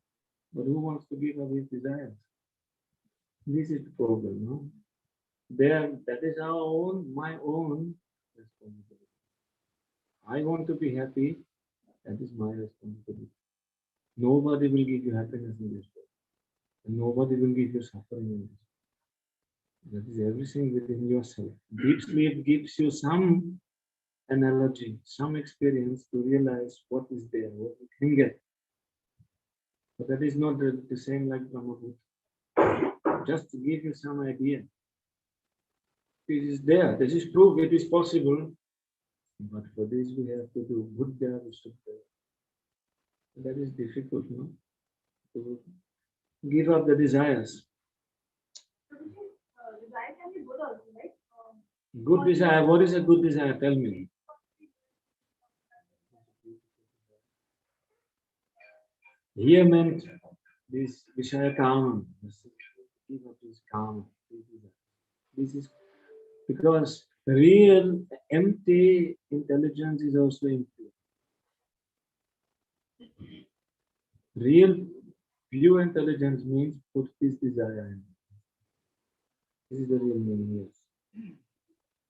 but who wants to give up his desires? This is the problem, no? That is my own responsibility. I want to be happy, that is my responsibility. Nobody will give you happiness in this world. And nobody will give you suffering in this world. That is everything within yourself. Deep sleep gives you some analogy, some experience to realize what is there, what you can get. But that is not the same like Brahma Bhuta. Just to give you some idea. It is there. This is proof it is possible. But for this we have to do Buddha Visuddha. That is difficult, no? To give up the desires. So this is, desire can be good also, right? Good desire. What is a good desire? Tell me. Here meant this Vishaya Kama. Give up this Kama. This is because real empty intelligence is also empty. Real pure intelligence means put this desire in. This is the real meaning, yes.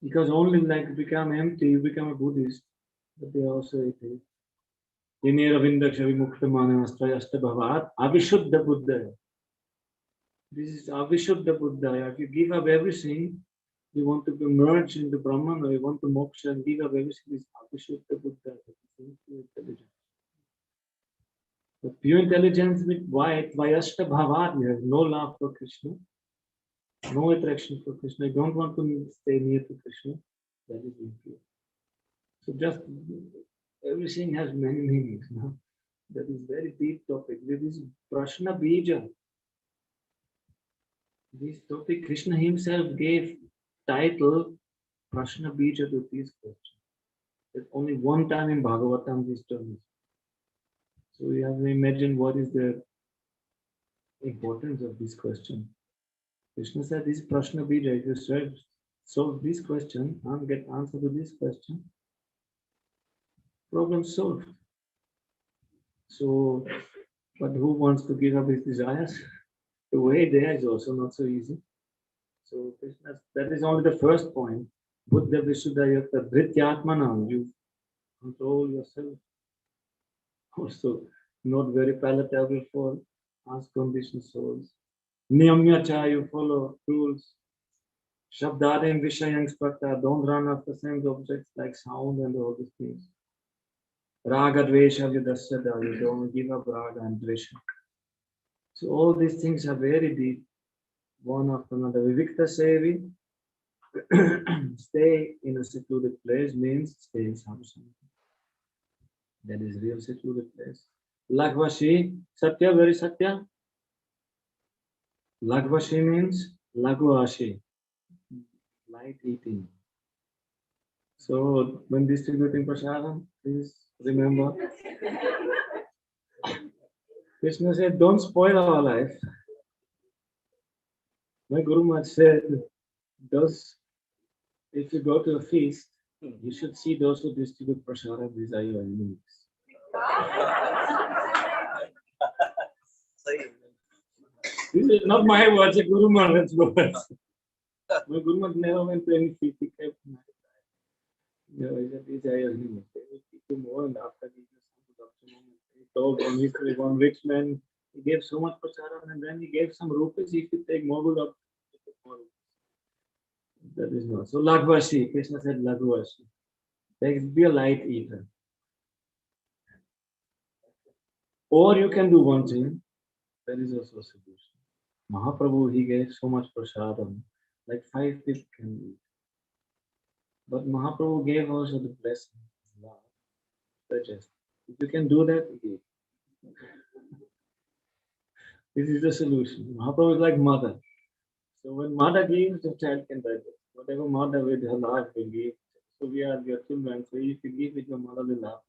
Because only like become empty, you become a Buddhist, but they also atheist. Avishuddha Buddha. This is Avishuddha Buddha. If you give up everything, you want to be merged into Brahman or you want to moksha and give up everything, this is Avishuddha Buddha. Pure intelligence. The pure intelligence with white, Vayashta Bhavat, you have no love for Krishna, no attraction for Krishna, you don't want to stay near to Krishna, that is impure. So just everything has many meanings. No? That is very deep topic. This is Prashna Bija. This topic, Krishna himself gave title Prashna Bija to this question. There's only one time in Bhagavatam this term is. So you have to imagine what is the importance of this question. Krishna said, this Prashna Bija, if you solve this question and get answer to this question, problem solved. So, but who wants to give up his desires? The way there is also not so easy. So Krishna, that is only the first point. Buddha Visuddha Yata Dhrityatmana, you control yourself. Also not very palatable for us conditioned souls. Niyamyacha, you follow rules. Shabdadim Vishayang Spata, don't run after same objects like sound and all these things. Raga Dvesha Vyadasyada, you don't give up Raga and Dvesha. So all these things are very deep, one after another. Vivikta Sevi, stay in a secluded place means stay in sadhusanga. That is real secluded place. Lagvashi, Satya, very Satya. Lagvashi means Lagvashi, light eating. So when distributing prasadam, please remember. Krishna said, don't spoil our life. My Guru Maharaj said, if you go to a feast, you should see those who distribute prasadam, these are your enemies. This is not my words, it's Guru Maharaj's words. My Guru Maharaj never went to any feast, he kept he said, these are your enemies. They will keep you more and after he told one history, one rich man, he gave so much prasadam and then he gave some rupees, if you take more good up, that is not. So Lagvashi, Krishna said Lagvashi. Be a light eater. Or you can do one thing, that is also a solution. Mahaprabhu, he gave so much prasadam, like 5 people can eat. But Mahaprabhu gave also the blessing, love, suggest. If you can do that, give. This is the solution. Mahaprabhu is like mother. So when mother gives, the child can digest. Whatever mother with her life will give. So we are your children. So if you give it, your mother will love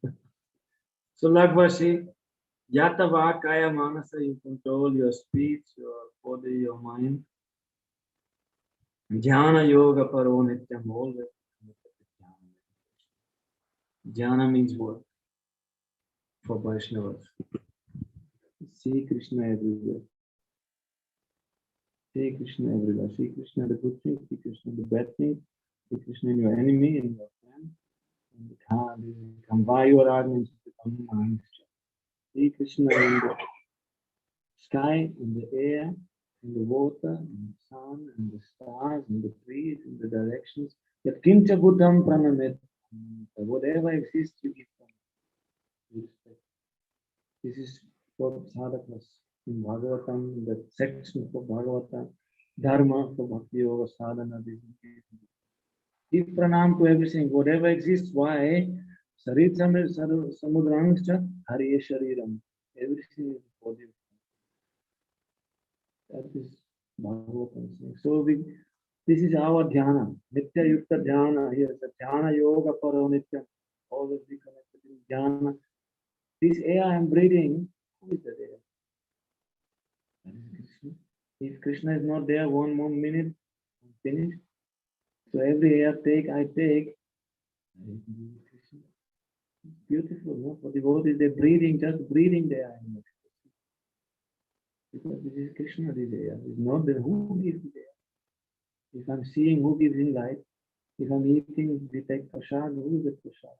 it. So Lagvashi, Yatava Kaya Manasa, you control your speech, your body, your mind. Jnana Yoga Paro Nityam, always. Jnana means what? For Vaishnavas. See Krishna everywhere. See Krishna everywhere. See Krishna the good thing, see Krishna the bad thing, see Krishna in your enemy, in your friend. And these become why your arguments become minds. See Krishna in the sky, in the air, in the water, in the sun, in the stars, in the trees, in the directions. That kincha buddham pranamet. Whatever exists, you give them respect. This is for sadhakas in Bhagavatam, the section for Bhagavatam, Dharma for Bhakti Yoga Sadhana. Give pranam to everything, whatever exists. Why? Sarit samudrangscha hariye shariram. Everything is body. That is Bhagavatam saying. So this is our dhyana, nitya yukta dhyana. Here, the dhyana yoga paro nitya. Always be connected in dhyana. This air I am breathing, who is that air? That is Krishna. If Krishna is not there, one more minute, I'm finished. So every air I take, Krishna. It's beautiful, no? For devotees, they're breathing, just breathing the air. Because this is Krishna, this air. It's not the who gives the air. If I'm seeing who gives in light, if I'm eating, we take prasad, who is the prasad?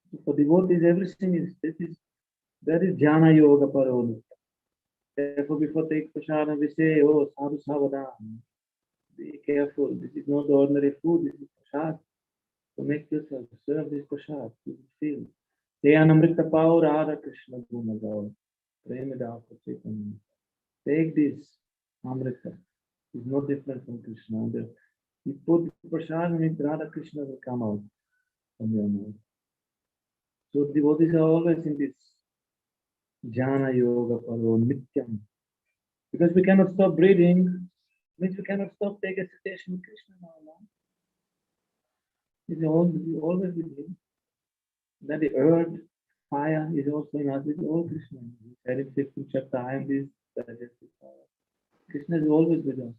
So for devotees, everything is, that is jnana yoga paroni. Therefore, before take prasad, we say, oh, sadhu savadhan. Be careful, this is not ordinary food, this is prasad. So make yourself serve this prasad, you will feel. Te anamrita pao Radha Krishna guna gao. Premida Chaitanya. Take this amrita. It's no different from Krishna. You put prasad and it, Radha Krishna will come out from your mouth. So devotees are always in this jnana yoga paro nityam. Because we cannot stop breathing, means we cannot stop taking association with Krishna now. It's always with him. That the earth, fire is also in us, it's all Krishna. He said in 15th chapter, I am this, that is this fire. Krishna is always with us.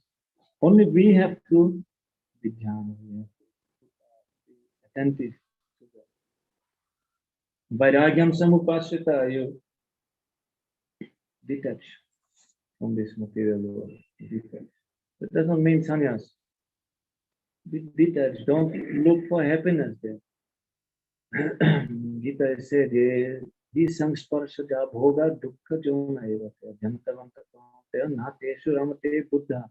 Only we have to be jnana, we have to be attentive to that. Vairagyam samupashrita, you detach from this material world. Detach. That doesn't mean sannyas. Be detached. Don't look for happiness there. Gita said, "He samsparsha ja bhoga dukkha jona eva jantavanta kamate na teshu ramate buddha."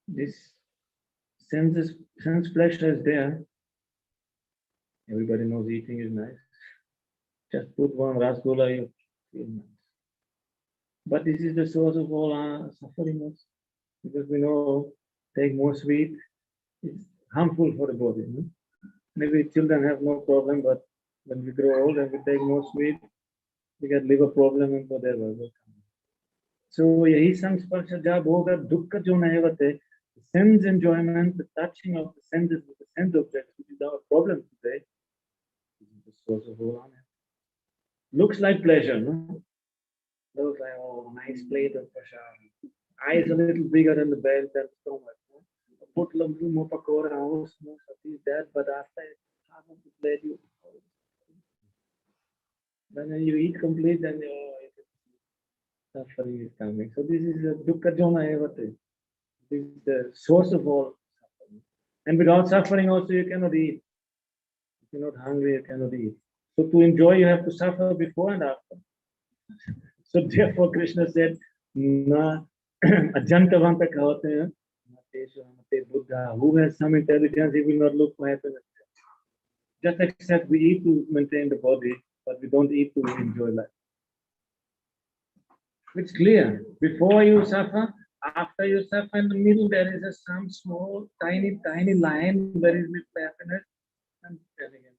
This sense pleasure is there. Everybody knows eating is nice. Just put one rasgulla, you feel nice. But this is the source of all our suffering also. Because we know take more sweet is harmful for the body. No? Maybe children have no problem, but when we grow old and we take more sweet, we get liver problem and whatever. So yahi samsparsha ja bhoga dukkha jo naevate. The sense enjoyment, the touching of the senses with the sense objects, which is our problem today, is the source of all honor. Looks like pleasure, no? Looks like, oh, nice plate of prasad. Eyes a little bigger than the belt and stomach. No? Put a little more pakora, oh, small, that, but after half of the plate, you. When you eat complete, then suffering is coming. So this is a dukkha jona evate. This is the source of all suffering. And without suffering also you cannot eat. If you're not hungry, you cannot eat. So to enjoy, you have to suffer before and after. So therefore Krishna said, Na ajantavanta kahate Buddha. Who has some intelligence, he will not look for happiness. Just accept we eat to maintain the body, but we don't eat to enjoy life. It's clear. Before you suffer, after you suffer, in the middle there is some small, tiny line where is little happiness and then again.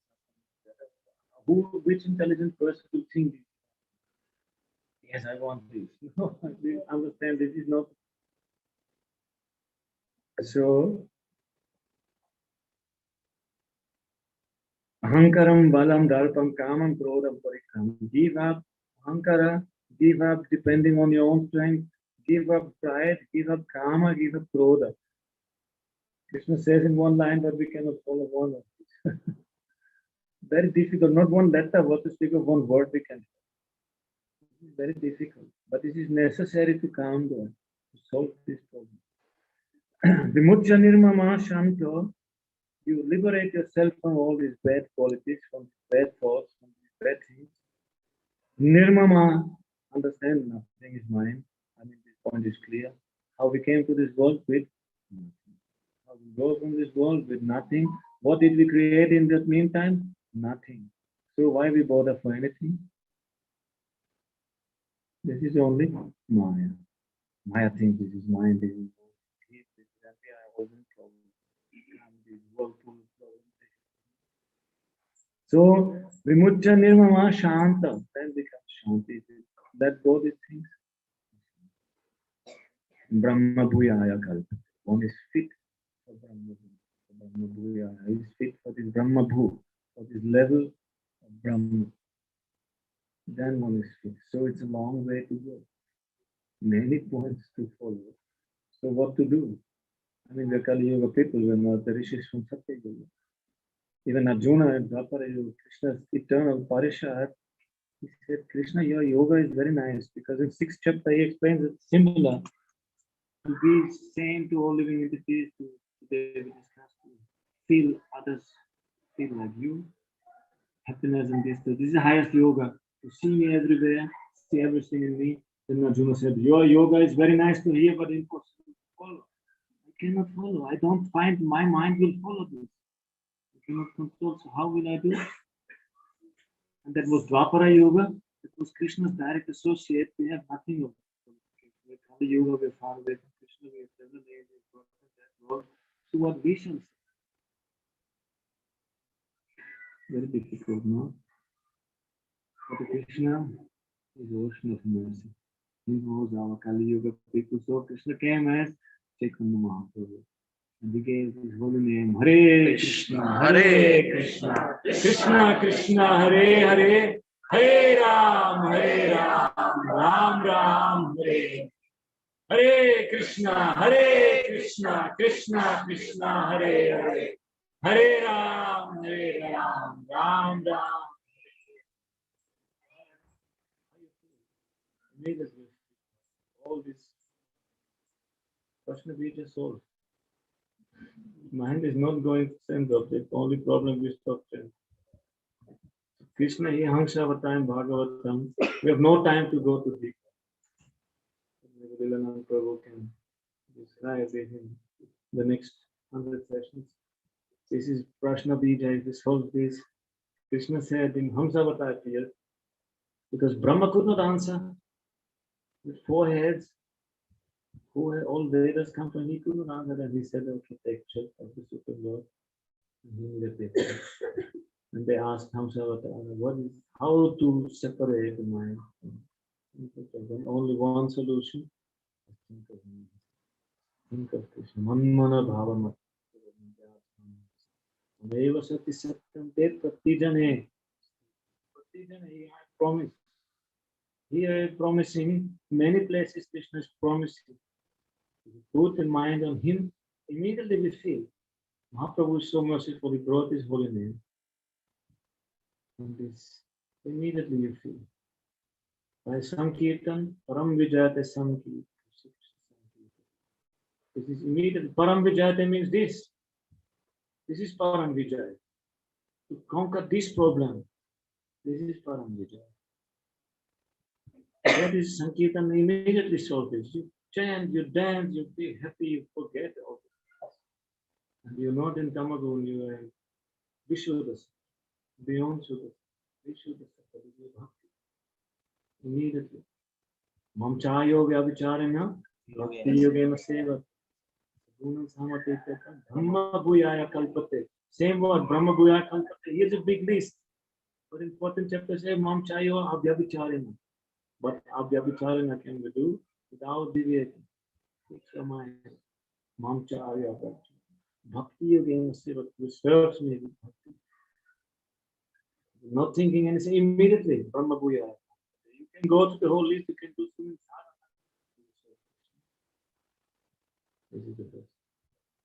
Which intelligent person will think this? Yes, I want this. No, you understand this is not. So, ahankaram, balam, darpam, kamam, krodam, parikram. Give up ahankara, give up depending on your own strength, give up pride, give up kama, give up krodha. Krishna says in one line, but we cannot follow one of this. Very difficult, not one letter, what to speak of one word we can. Very difficult, but this is necessary to calm down. to solve this problem. Vimujya nirmama shanto, you liberate yourself from all these bad qualities, from bad thoughts, from these bad things. Nirmama, understand nothing is mine. I mean, this point is clear. How we came to this world with nothing. How we go from this world with nothing. What did we create in that meantime? Nothing. So why we bother for anything? This is only Maya. Maya thinks this is mine, this is his, this is happy, I wasn't trouble. This world full of problems. So, Vimujja Nirmama Shanta, then becomes Shanti. Let go these things. Brahma Bhuyaya Kalpa. One is fit for Brahma Bhu. Brahma Bhuyaya is fit for this Brahma Bhu, for this level of Brahma. Then one is fit. So it's a long way to go. Many points to follow. So what to do? I mean, the Kali Yoga people were not the rishis from Satya Yoga. Even Arjuna and Dwapara Yoga, Krishna's eternal Parishad, he said, Krishna, your yoga is very nice because in 6th chapter he explains it similar to be same to all living entities, to today we discussed, to feel others feel like you, happiness and this. This is the highest yoga. To see me everywhere, see everything in me. Then Arjuna said, your yoga is very nice to hear, but impossible to follow. I cannot follow. I don't find my mind will follow this. I cannot control. So how will I do it? And that was Dwapara Yoga. It was Krishna's direct associate. We have nothing of it. With Kali Yoga, we're far away from Krishna. We have seven days, we've got that world. So what we shall say? Very difficult, no? But Krishna is ocean of mercy. He knows our Kali Yoga people. So Krishna came as Chaitanya Mahaprabhu. And he gave his holy name, Hare Krishna, Hare Krishna, Krishna Krishna, Hare Hare, Hare Ram, Ram Ram, Hare. Hare Krishna, Krishna Krishna, Hare Hare, Hare Ram, Ram Ram. All this Krishna we just solved. Mind is not going to send up. The only problem is structure. Krishna, he Hangsavatam, Bhagavatam. We have no time to go to Deep. Vilanand Prabhu can describe it in the next 100 sessions. This is Prashna Bija. If we solve this, Krishna said in Hamsavatar appeared because Brahma could not answer with 4 heads. Who all Vedas come from, he could not answer, and he said, okay, take check of the Supreme Lord. And he needed it. And they asked Hamsavatar, how to separate the mind? Then only one solution. Think of Krishna. Manmana bhava Eva sati satyam te pratijane. Pratijane, he had promised. Here promising, many places Krishna is promising. If we put the mind on him, immediately we feel. Mahaprabhu is so merciful, he brought his holy name. And this, immediately you feel. By Sankirtan, Param Vijayate Sankirtan. This is immediately. Param Vijayate means this. This is Param Vijay. To conquer this problem, this is Param Vijay. That is Sankirtan, immediately solve this. You chant, you dance, you feel happy, you forget all this. And you're not in Tamagun, you are in Vishuddhasa, beyond Shuddhasa. Vishuddhasa, that is your bhakti. Immediately. Mamchayo vyabhicharena, bhakti yogena seva. Brahma Bhuyaya Kalpate. Same word, Brahma Bhuyaya Kalpate. Here's a big list. But important chapter says Mamchayo Abhyabhicharena. But Abhyabhicharena can we do without deviating. Fix your mind. Mamchayo Abhyabhicharena. Bhakti Yogena Seva. Which serves me with bhakti. Not thinking anything immediately. Brahma Bhuyaya. You can go to the whole list, you can do something. This is the best.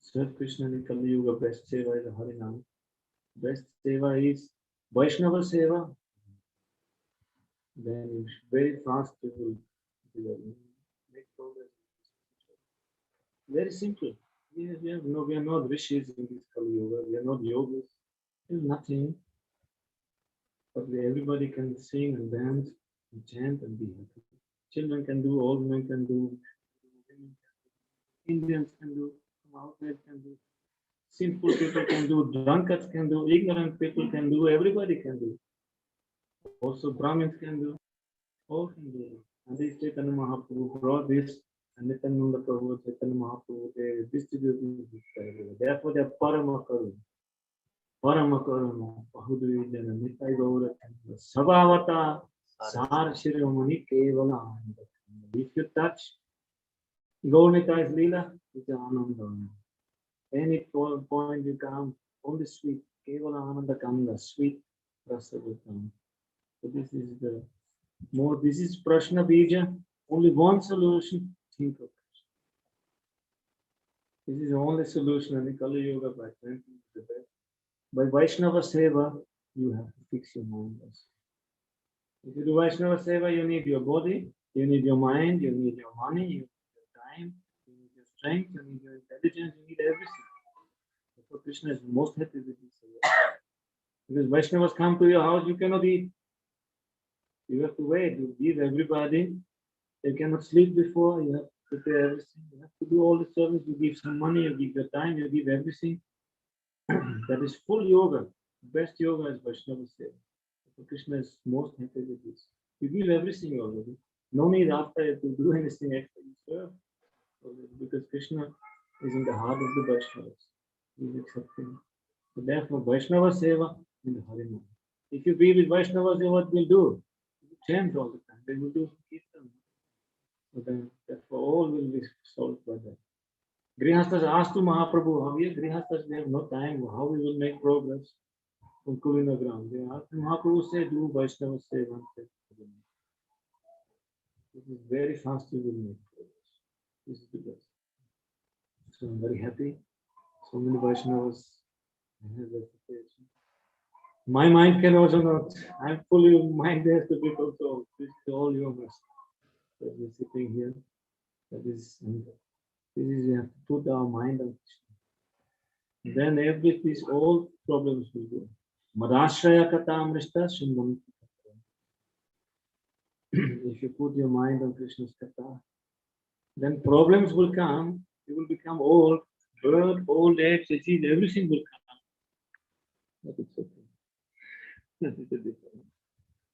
Serve Krishna in Kali Yuga, best seva is Harinam. Best seva is Vaishnava seva. Then very fast you will make progress. Very simple. We are not rishis in this Kali Yoga. We are not yogas. There's nothing. But everybody can sing and dance and chant and be happy. Children can do, old men can do, Indians can do, outside can do, simple people can do, drunkards can do, ignorant people can do, everybody can do. Also Brahmins can do, all can do. And this Chaitanya Mahaprabhu brought this, and Nityananda Prabhu, Chaitanya Mahaprabhu, they distributed this everywhere. Therefore they are Parama Karuna. Parama Karuna, Bahudvi Jana, Nitai Gaura, Sabhavata, Sar Shiromani Kevala. If you touch Gaunitai's Leela, it's Ananda. Any point you come, only sweet, Kevala Ananda Kamala, sweet rasa will come. So this is the more, this is Prashna Bija, only one solution, think of Krishna. This is the only solution in the Kali Yoga by thinking the best. By Vaishnava Seva, you have to fix your mind. If you do Vaishnava Seva, you need your body, you need your mind, you need your money, you need your time, you need your strength, you need your intelligence, you need everything. Therefore, Krishna is most happy with this. Because Vaishnavas come to your house, you cannot eat. You have to wait, you give everybody. They cannot sleep before, you have to prepare everything. You have to do all the service, you give some money, you give your time, you give everything. That is full yoga. The best yoga is Vaishnava Seva. So Krishna is most happy with this. You give everything already. No need after to do anything extra. You serve. Because Krishna is in the heart of the Vaishnavas. He is accepting. So therefore, Vaishnava Seva in the Harinam. If you be with Vaishnavas, what will do? You will change all the time. They will do Kirtan. So then, therefore, all will be solved by that. Grihasthas asked to Mahaprabhu, how we Grihasthas, they have no time, how we will make progress on Kulina ground. They asked Mahaprabhu said, do Vaishnava Seva. This is very fast you will make progress. This is the best. So I'm very happy. So many Vaishnavas have that situation. My mind can also not. I'm fully mind has to be also. This is all your must. That we're sitting here. That is, this is we have to put our mind on Krishna. Then these all problems will go. Madashraya kata amrishta shundam. If you put your mind on Krishna's kata, then problems will come. You will become old, birth, old age, disease, everything will come. But it's okay. That is the difference.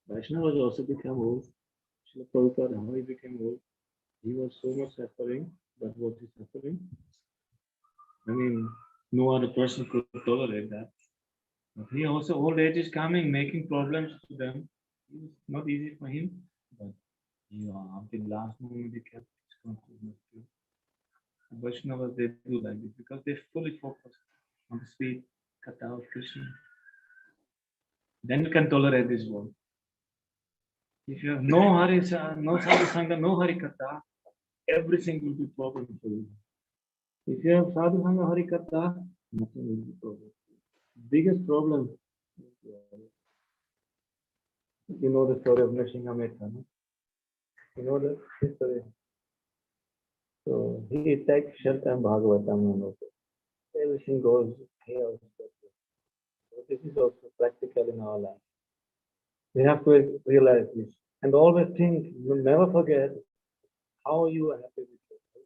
Vaishnavas also become old. Srila Prabhupada, how he became old? He was so much suffering, but what is suffering? I mean, no other person could tolerate that. But he also, old age is coming, making problems to them. It's not easy for him, but until last moment he kept his composure. Vaishnavas, they do like this because they fully focus on the sweet kata of Krishna. Then you can tolerate this world. If you have no Hari, no Sadhu Sangha, no Hari Katha, everything will be problem for you. If you have Sadhu Sangha, Hari Katha, nothing will be problem. Biggest problem is you know the story of Nrsimha Mehta, no? You know the history. So he takes shelter in Bhagavatam and also everything goes chaos. So this is also practical in our life. We have to realize this and always think, you'll never forget how you are happy with yourself.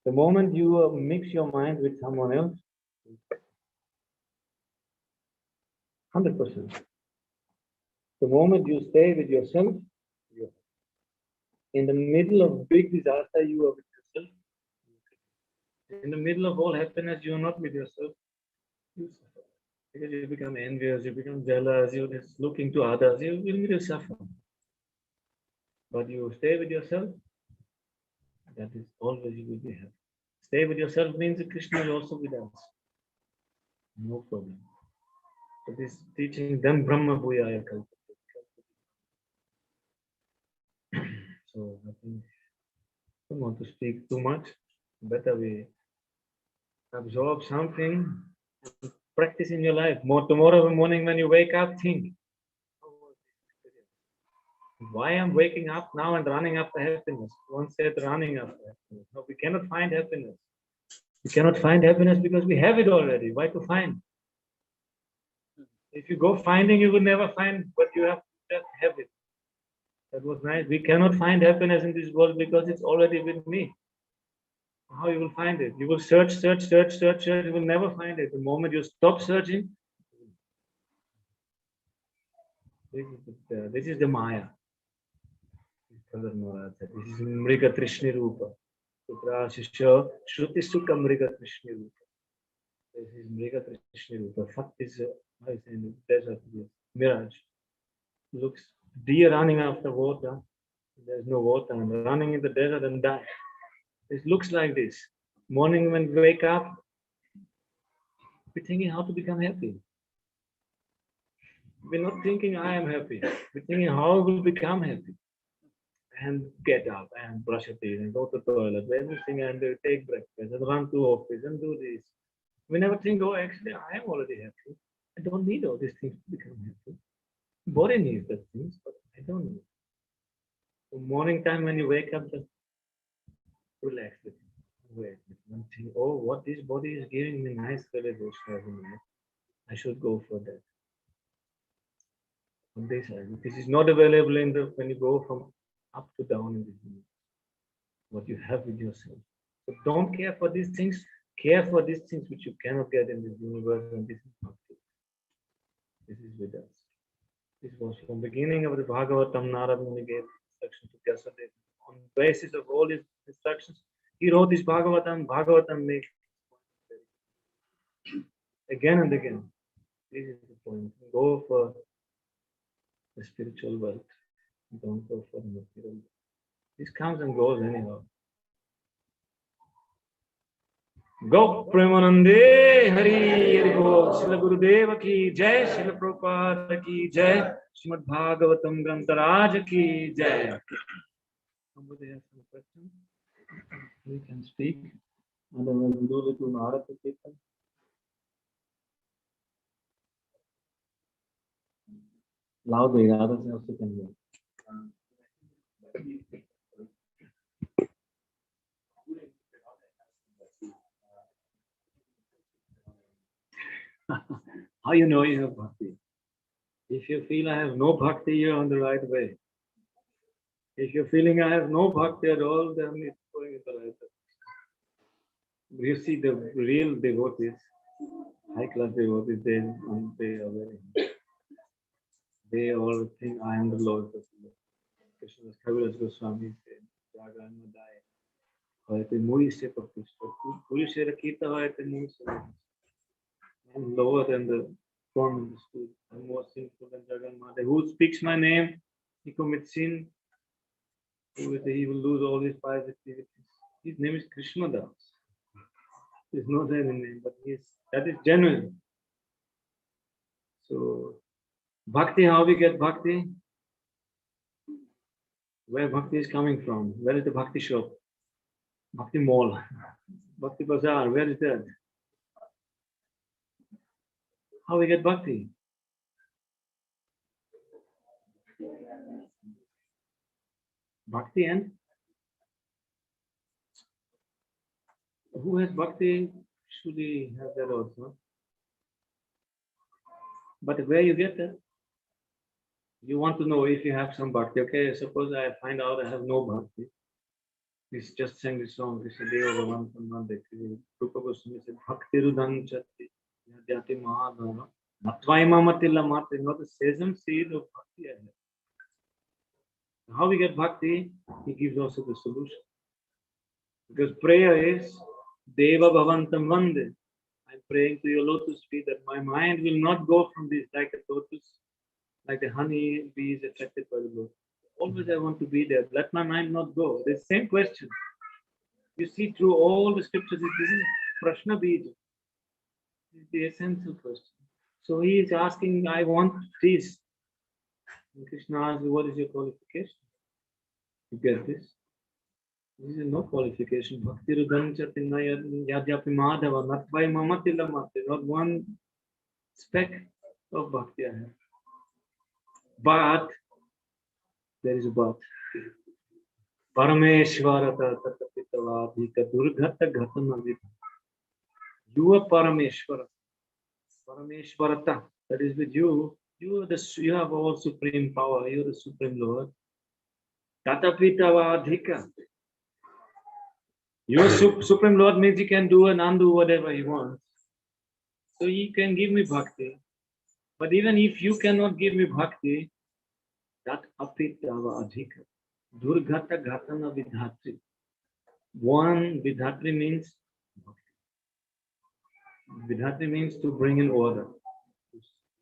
The moment you mix your mind with someone else, 100%. The moment you stay with yourself, you're in the middle of big disaster, you are with yourself. In the middle of all happiness, you are not with yourself. You suffer. Because you become envious, you become jealous, you're just looking to others, you will suffer. But you stay with yourself, that is always you will be happy. Stay with yourself means that Krishna is also with us. No problem. So this teaching them Brahma Bhuyaya Kalpate. So I think I don't want to speak too much. Better we absorb something, practice in your life. More tomorrow morning when you wake up, think. Why I'm waking up now and running after happiness? One said running after happiness. No, we cannot find happiness. We cannot find happiness because we have it already. Why to find? If you go finding, you will never find, but you have to just have it. That was nice. We cannot find happiness in this world because it's already with me. How you will find it? You will search, search, search, search, search. You will never find it. The moment you stop searching, this is the Maya. This is Mriga Trishni Rupa. Putra Shishya Shruti Sukha Mriga Trishni Rupa. This is Mriga Trishni Rupa. Fat is how is in the desert. Mirage. Looks deer running after water. There's no water and running in the desert and die. It looks like this. Morning when we wake up, we're thinking how to become happy. We're not thinking I am happy. We're thinking how I will become happy. And get up and brush your teeth and go to the toilet, everything, and take breakfast and run to office and do this. We never think, oh, actually, I am already happy. I don't need all these things to become happy. Body needs the things, but I don't need. So morning time when you wake up, just relax with it. Wait, and think, oh, what this body is giving me nice celebration. I should go for that. On this side, this is not available in the when you go from up to down in this universe. What you have with yourself. So don't care for these things. Care for these things which you cannot get in this universe, and this is not it. This is with us. This was from beginning of the Bhagavatam. Narad Muni gave instruction to Vyasadeva. On the basis of all his instructions, he wrote this Bhagavatam. Bhagavatam makes again and again. This is the point. Go for the spiritual wealth. Don't go for the material. This comes and goes anyhow. Go Premanande Hari Hari Bol Srila Gurudeva ki Jai, Srila Prabhupada ki Jai, Srimad Bhagavatam Grantaraj ki Jai. Somebody has some questions? We can speak. Otherwise, we do a little Narada Kirtan. Loudly, others also can hear. How you know you have bhakti? If you feel I have no bhakti, you're on the right way. If you're feeling I have no bhakti at all, then it's going in the right way. You see the real devotees, high class devotees, they are very. They all think I am the Lord. Krishna's Kaviraj Goswami said, Jagana Dai. Hoyate Muri se Papushta. Puri se Rakita Hoyate Muri se. I'm lower than the form of the stool. I'm more sinful than Jagannatha. Who speaks my name, he commits sin. He will lose all his pious activities. His name is Krishna Das. There's no other name, but that is genuine. So, bhakti, how we get bhakti? Where bhakti is coming from? Where is the bhakti shop? Bhakti mall, bhakti bazaar, where is that? How we get bhakti? Bhakti and who has bhakti should he have that also. But where you get that? You want to know if you have some bhakti. Okay, suppose I find out I have no bhakti. He's just sang this song. He said, Rupa Goswami said, Bhakti Rudan Chatti, Jati Mahadana, Natvaima Matilla Mati, not the sesame seed of bhakti. How we get bhakti, he gives also the solution. Because prayer is Deva Bhavantam Vande. I'm praying to your lotus feet that my mind will not go from this like a lotus, like the honey bee is attracted by the lotus. Always I want to be there. Let my mind not go. The same question. You see through all the scriptures, this is Prashna Bija. This is the essential question. So he is asking, I want this. And Krishna asks, what is your qualification? You get this? This is no qualification. Bhakti Rudan Chatinaya Yadyapi Madhava, Natvai Mamatilla Mati, not one speck of bhakti I have. But there is a but. Parameshwarata tatapitavadhika durghata ghatana. You are Parameshwara. Parameshwarata, that is with you. You have all supreme power. You are the supreme Lord. Tatapitavadhika. Your supreme Lord means he can do and undo whatever he wants. So he can give me bhakti. But even if you cannot give me bhakti, that apitavadhika. Durghata ghatana vidhatri. One vidhatri means vidhatri means to bring in order,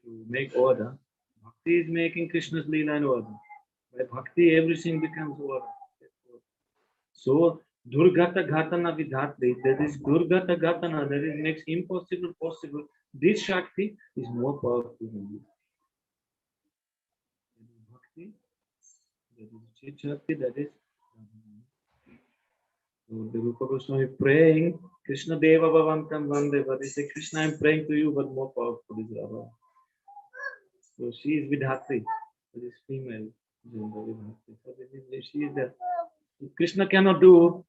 to make order. Bhakti is making Krishna's Leela in order. By bhakti, everything becomes order. So Durgata Ghatana Vidhatri, that is Durgata Ghatana, that is makes impossible possible. This Shakti is more powerful than this. Bhakti, that is Chit Shakti, that is. So the Rupa Goswami praying, Krishna Deva Bhavantam Vande, but they say, Krishna, I'm praying to you, but more powerful is Radha. So she is Vidhatri, that is female gender Vidhatri. So she is the Krishna cannot do.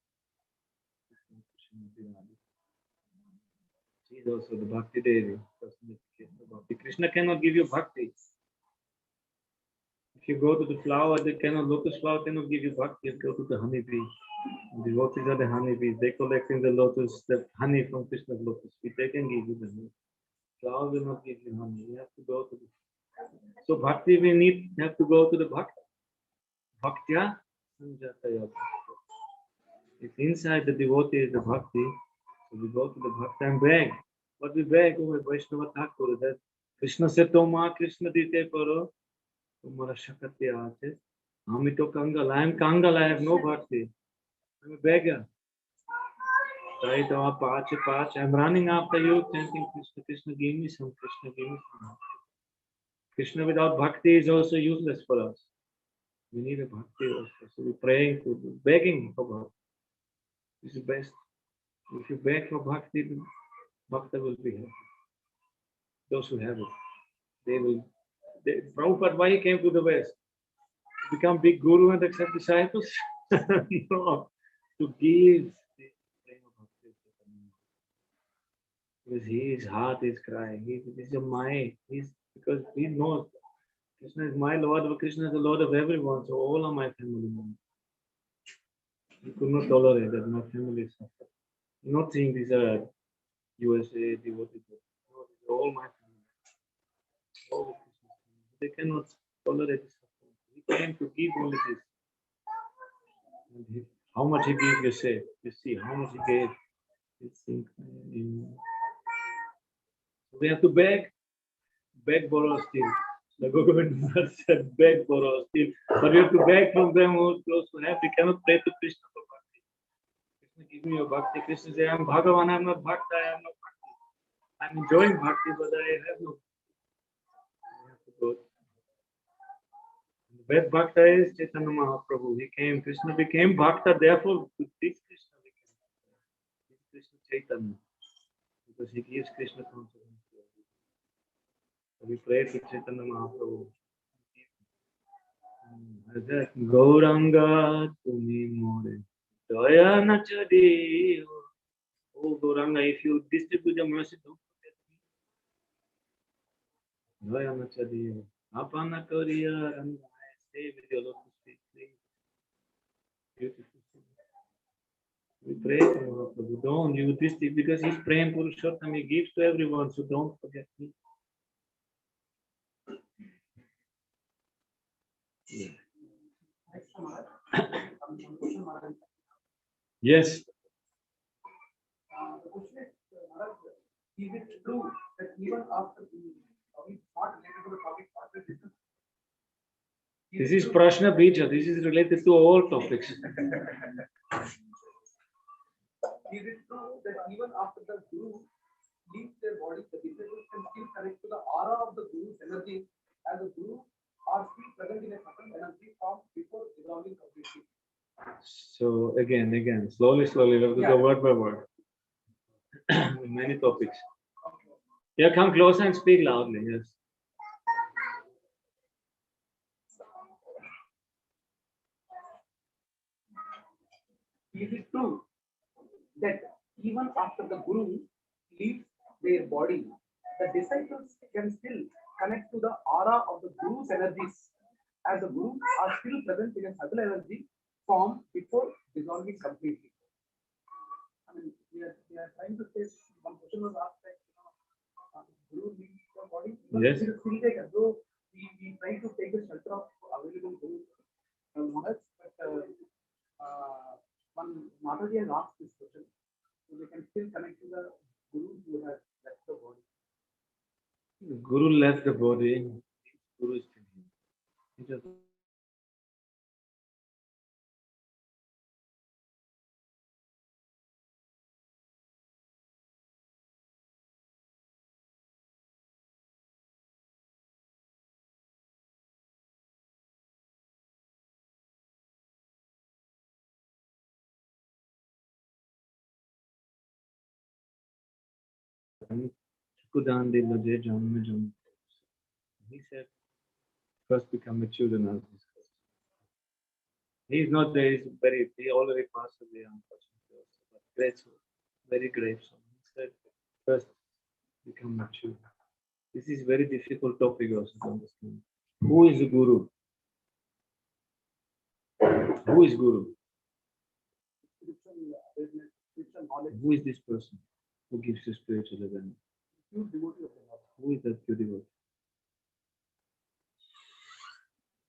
She is also the Bhakti Devi. Krishna cannot give you bhakti. If you go to the flower, lotus flower cannot give you bhakti. You go to the honeybee. The devotees are the honeybees. They collecting the lotus, the honey from Krishna's lotus. They can give you the honey. Flower will not give you honey. You have to go to the. So bhakti we have to go to the bhakti. Bhaktya sanjataya. It's inside the devotee is the bhakti. So we go to the bhakti and beg. But we beg over Vaishnava Thakur that Krishna said, Toma Krishna dite karo, Tumara Shakati aate. Ami to Kangal. I am Kangal, I have no bhakti. I'm a beggar. Right, I'm running after you, chanting Krishna, Krishna, give me some Krishna, give me some. Krishna without bhakti is also useless for us. We need a bhakti also. So we're praying, begging for bhakti. This is best. If you beg for bhakti, bhakti will be happy. Those who have it, Prabhupada, why he came to the West? To become big guru and accept disciples? No, to give the flame of bhakti. Because his heart is crying. He's a Maya. Because he knows Krishna is my Lord, but Krishna is the Lord of everyone. So all are my family members. He could not tolerate that my family suffer. Not saying these are USA devotees. No, these are all my family. All the Krishna family. They cannot tolerate this suffering. He came to give only this. And how much he gave, you say. You see how much he gave. We have to beg, borrow, steal. The Govinda said, beg, borrow, steal. But we have to beg from them who are close to have. We cannot pray to Krishna for bhakti. Krishna, give me your bhakti. Krishna says, I am Bhagavan, I am not bhakta, I am not bhakti. I am enjoying bhakti, but I have no. I have to go. The best bhakta is Chaitanya Mahaprabhu. He came, Krishna became bhakta, therefore, with this Krishna became bhakta. This Krishna Chaitanya. Because he gives Krishna consciousness. So we pray to Chaitanya Mahaprabhu. Gauranga Tumi More Daya Nachadi. Oh Gauranga, if you distribute the mercy, don't forget me. Daya Nachadi. Apana Kariya and I stay with your lotus feet, please. Beautiful. We pray to Mahaprabhu. Don't you distribute because he's praying Purushottam, he gives to everyone, so don't forget me. Yeah. Yes. The question is it true that even after the not related to the topic after This is Prashna Bija. This is related to all topics. Is it true that even after the Guru leaves their body, the disciples can still connect to the aura of the Guru's energy as the Guru are still present in a certain energy form before dissolving completely? So again, slowly, we have to go word by word. Many topics. Yeah, come closer and speak loudly. Yes. Is it true that even after the Guru leaves their body, the disciples can still connect to the aura of the Guru's energies, as the Guru are still present in a subtle energy form before dissolving completely? I mean, we are trying to say one question was asked like, Guru leaves the body, but Yes. it is still like as though we try to take the shelter of available Guru knowledge, but one Mataji has asked this question, so they can still connect to the Guru who has left the body. Guru left the body. Guru is still here. He just Kudan de Laje Janma Jam. He said, first become mature and I'll discuss. He is not there, he already passed away, unfortunately. Also, but great soul, very great soul. He said, first become mature. This is very difficult topic also to understand. Who is the Guru? Who is Guru? Spiritual awareness, spiritual knowledge, Who is this person who gives you spiritual awareness? pure devotee of the Lord. Who is that pure devotee?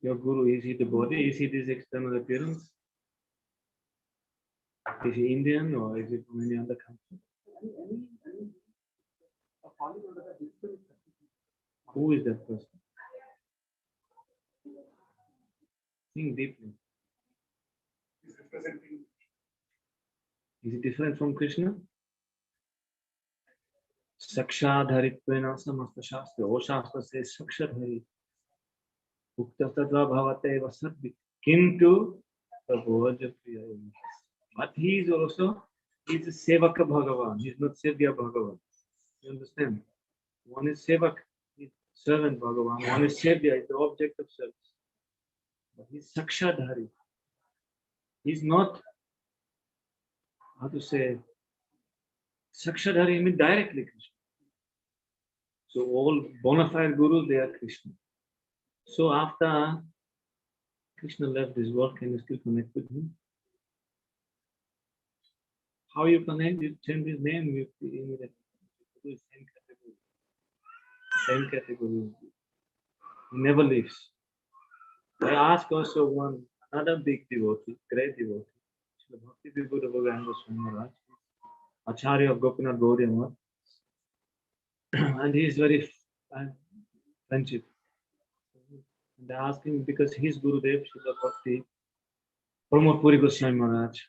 Your Guru, is he the body? Is he this external appearance? Is he Indian or is it from any other country? Any falling under the discipline. Who is that person? Think deeply. Is representing. Is it different from Krishna? Sakshadharittvena samasta shastra. All Shastra says Sakshadhari. Uktatadva bhavate vasabhi. Kintu prabhoja priya. But he is also, he's a Sevaka Bhagavan. He's not Sevya Bhagavan. You understand? One is Sevak, he's servant Bhagavan. One is Sevya, is the object of service. But he's Sakshadhari. He's not, how to say, Sakshadhari means directly Krishna. So all bona fide gurus, they are Krishna. So after Krishna left this world, can you still connect with him? How you connect? You change his name, you immediately. Same category. Same category. He never leaves. I ask also another big devotee, great devotee, Srila Bhakti Vibhuda Bhagavan Goswami Maharaj, Acharya of Gopinath Gaudiya Math, and he is very friendship. And I asked him because his Gurudev, Srila Bhakti, Pramod Puri Goswami Maharaj,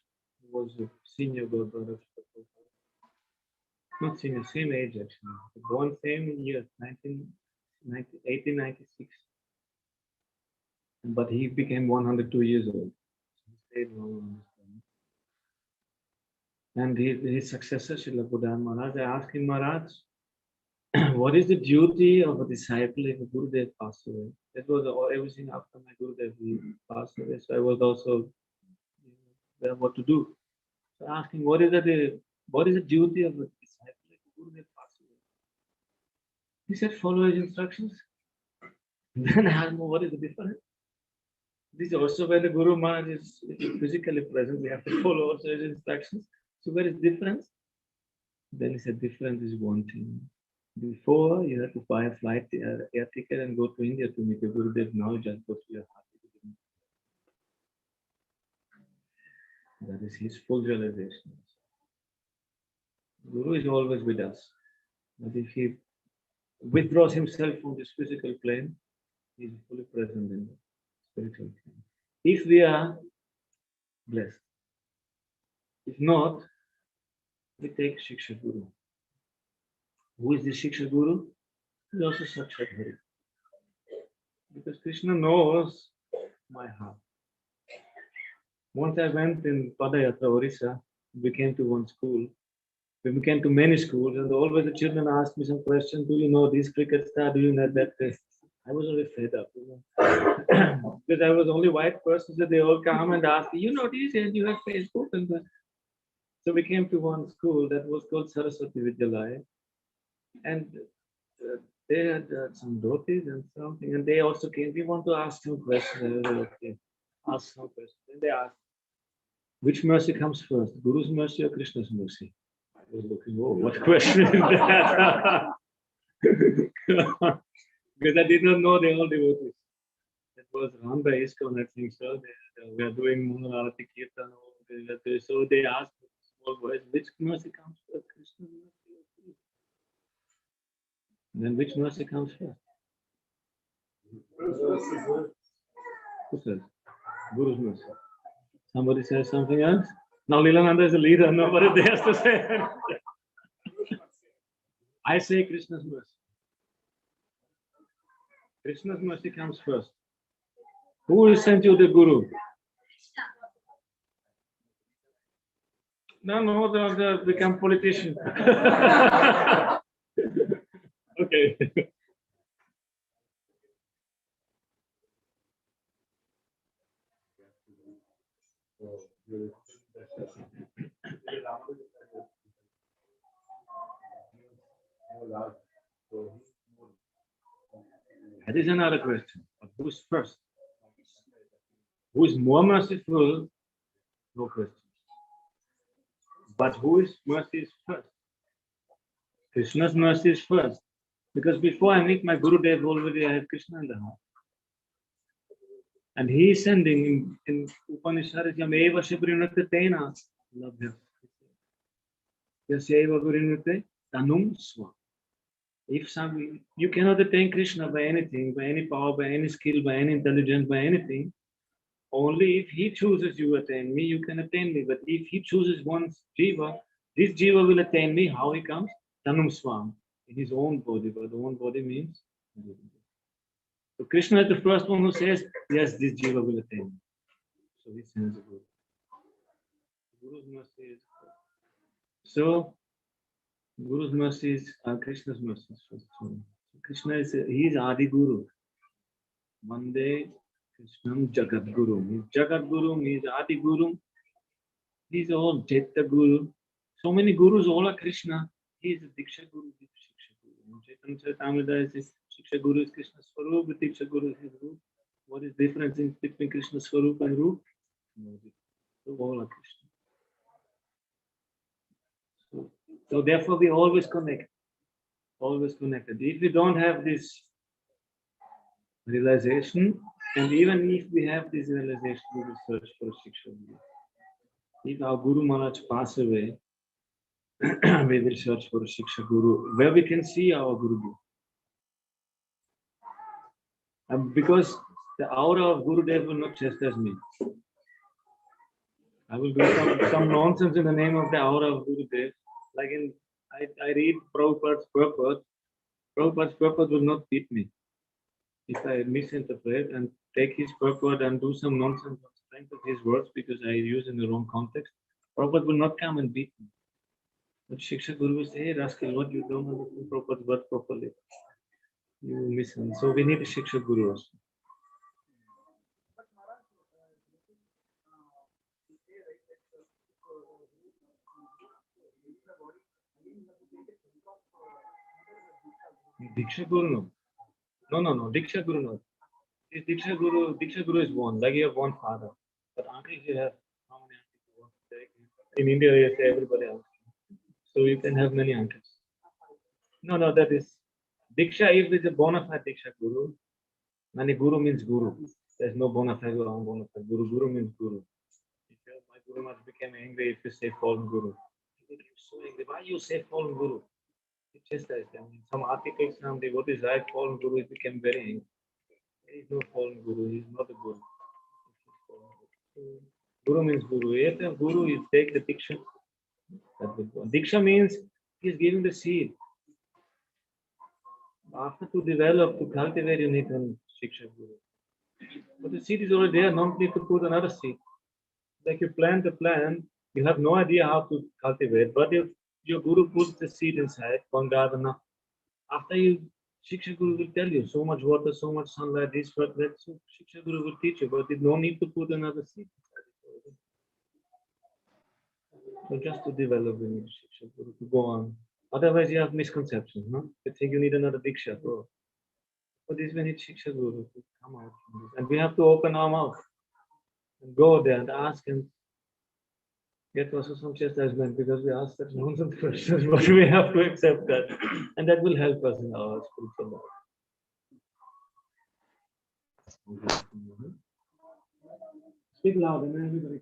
was a senior Guru. Not senior, same age actually. Born same year, 1896. But he became 102 years old. He stayed long. And his successor, Srila Buddha Maharaj, I asked him, Maharaj, what is the duty of a disciple if a Gurudev passed away? That was everything after my Gurudev passed away. So I was also what to do. So I asked him, what is the duty of a disciple if a Gurudev passed away? He said, follow his instructions. Then I asked him, what is the difference? This is also where the Guru Maharaj is physically present. We have to follow also his instructions. So where is difference? Then he said, difference is one thing. Before, you had to buy a flight air ticket and go to India to meet the Gurudev. Now you just go to your heart. That is his full realization. Guru is always with us. But if he withdraws himself from this physical plane, he is fully present in the spiritual plane. If we are blessed. If not, we take Shiksha Guru. Who is the Shiksha Guru? He is also Sakshadhari. Because Krishna knows my heart. Once I went in Padayatra, Orissa, we came to one school. We came to many schools, and always the children asked me some questions. Do you know this cricket star? Do you know that? I was already fed up, because I was the only white person, so they all come and ask, you know this, and you have Facebook, and so we came to one school that was called Saraswati Vidyalaya, and they had some dhotis and something, and they also came. We want to ask some questions. I was like, okay, ask some questions. And they asked, which mercy comes first, Guru's mercy or Krishna's mercy? I was looking, oh, what question is that? Because I did not know they all devotees. That was run by ISKCON, I think so. We are doing Munarati Kirtan. So they asked small boys, which mercy comes first, Krishna's mercy or Guru's? Then which mercy comes first? Who says? Guru's mercy. Somebody says something else? Now Lilananda is a leader, nobody dares to say anything. I say Krishna's mercy. Krishna's mercy comes first. Who will send you the Guru? No, they become politicians. Okay. That is another question. But who's first? Who is more merciful? No question. But whose mercy is first? Krishna's mercy is first. Because before I meet my Gurudev, already I have Krishna in the heart. And he is sending in Upanishad, Yameva Shibrinate Tena. Yasyeva Gurinate Tanum Swa. If you cannot attain Krishna by anything, by any power, by any skill, by any intelligence, by anything. Only if he chooses you attain me, you can attain me. But if he chooses one jiva, this jiva will attain me. How he comes? Tanum Swam, in his own body. But the own body means. So Krishna is the first one who says, yes, this jiva will attain me. So he sends the Guru. Guru's mercy is. So Guru's mercies are Krishna's mercies. So Krishna he is Adi Guru. One day, Krishnam Jagat Guru. He is Jagat Guru, he is Adi Guru. These are all Chaitya Guru. So many Gurus, all are Krishna. He is a Diksha Guru, he is Shiksha Guru. Chaitanya Charitamrita says Shiksha Guru is Krishna Swarup, Diksha Guru is his Roop. What is the difference between Krishna Swarup and Roop? So all are Krishna. So therefore we always connect. Always connected. If we don't have this realization, and even if we have this realization, we will search for Shiksha Guru. If our Guru Maharaj pass away, we will search for a Shiksha Guru, where we can see our Guru. Because the aura of Gurudev will not chastise me. I will do some nonsense in the name of the aura of Gurudev. Like I read Prabhupada's purport. Prabhupada's purport will not beat me. If I misinterpret and take his purport and do some nonsense on strength of his words because I use in the wrong context, Prabhupada will not come and beat me. But Shiksha Guru will say, hey rascal, what you don't understand Prabhupada's word properly. You misunderstand. So we need a Shiksha Guru also. Diksha Guru no. Diksha Guru no. Diksha Guru is one. Like you have one father. But uncles you have how many uncles you want to take? In India you say everybody else. So you can have many uncles. No, that is Diksha. If it's a bona fide Diksha Guru, mani Guru means Guru. There's no bona fide or unbona fide Guru. Guru means Guru. My Guru must become angry if you say fallen Guru. He became so angry. Why you say fallen Guru? He chastised them. In some articles, some devotees write fallen Guru. He became very angry. He is no fallen Guru. He is not a Guru. Guru means Guru. If a Guru, you take the Diksha. Diksha means he is giving the seed. After to develop, to cultivate, you need a Shiksha Guru. But the seed is already there. No need to put another seed. Like you plant a plant, you have no idea how to cultivate. But if your Guru puts the seed inside, one gardener, after you Shiksha Guru will tell you so much water, so much sunlight, this, that. So Shiksha Guru will teach you, but there's no need to put another seed inside it. So just to develop the Shiksha Guru to go on. Otherwise, you have misconceptions, no? You think you need another Diksha. Oh. But this we need Shiksha Guru to come out from this. And we have to open our mouth and go there and ask and get also some chastisement because we ask such nonsense questions, but we have to accept that. And that will help us in our spiritual life. Speak loud and everybody.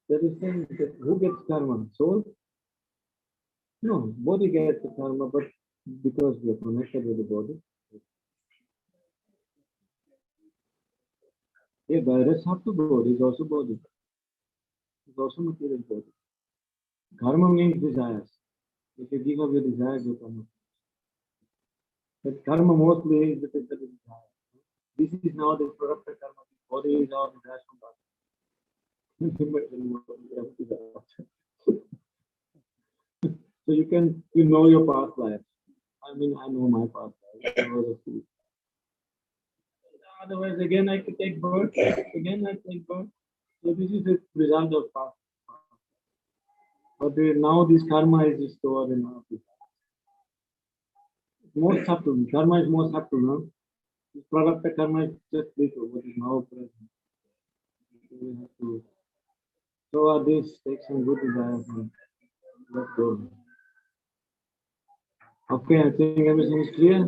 That is saying that who gets karma? Soul? No, body gets the karma, but because we are connected with the body. A virus have to body is also body. It's also material body. Karma means desires. If you give up your desires, you come. But karma mostly is the desire. This is now the product of karma. Body is our desires from past. So you know your past life. I mean, I know my past life. Otherwise, again, I could take birth. Again, I take birth. So this is the result of past. But now this karma is stored in our people. More subtle. Karma is more subtle, no? This product of karma is just little, what is now present. We have to throw this, take some good desires and let go. Okay, I think everything is clear.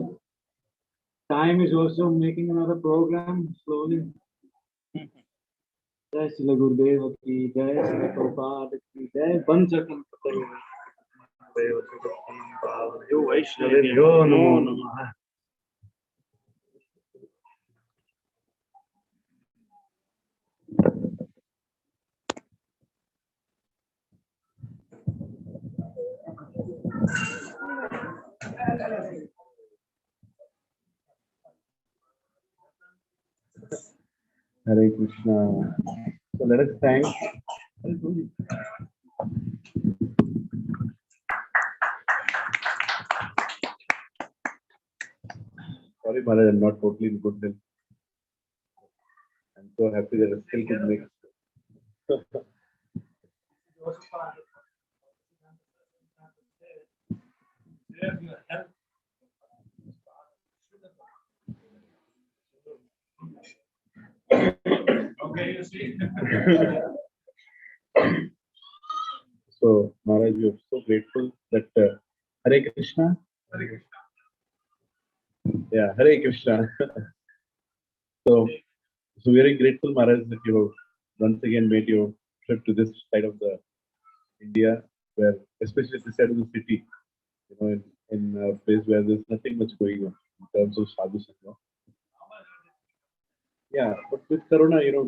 Time is also making another program slowly. Jai Srila Gurudev ki, Jai Srila Prabhupada ki, Jai Banchakam Yo Vaishnavi, Yo Namo Namaha. Hare Krishna. So let us thank. Sorry, Maharaj, I'm not totally in good health. I'm so happy that I still can make. Okay, you see. So, Maharaj, we are so grateful that Hare Krishna. Hare Krishna. Yeah, Hare Krishna. so very grateful, Maharaj, that you have once again made your trip to this side of the India, where especially this side of the city, you know, in a place where there's nothing much going on in terms of sadhus, you know. Yeah, but with Corona, you know,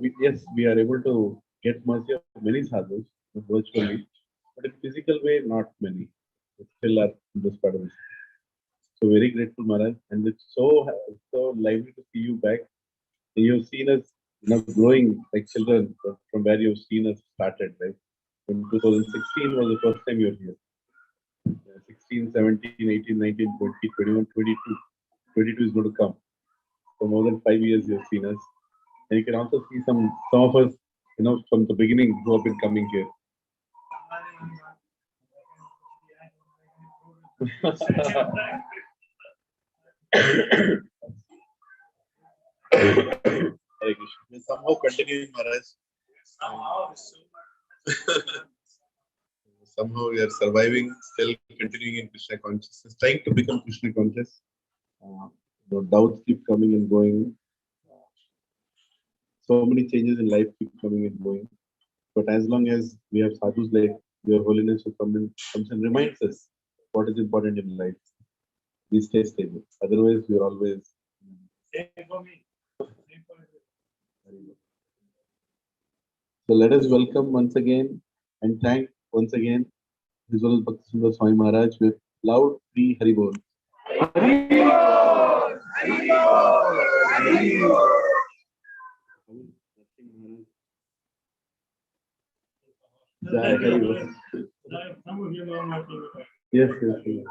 we are able to get mercy of many sadhus virtually, but in physical way, not many. We still are in this part of the city. So very grateful, Maharaj, and it's so lively to see you back. You've seen us, you know, growing like children from where you've seen us started, right? In 2016 was the first time you were here. 16, 17, 18, 19, 20, 21, 22. 22 is going to come. For more than 5 years, you have seen us. And you can also see some of us, you know, from the beginning who have been coming here. We somehow continuing, Maharaj. Somehow we are surviving, still continuing in Krishna consciousness, trying to become Krishna conscious. The doubts keep coming and going. So many changes in life keep coming and going. But as long as we have sadhus like Your Holiness who comes and reminds us what is important in life, we stay stable. Otherwise, we are always. Same for me. So let us welcome once again and thank once again His Holiness Bhakti Sundar Swami Maharaj with loud Hari Bol. Jai Hari Bol. Some of you know my favorite. Yes, yes, yes.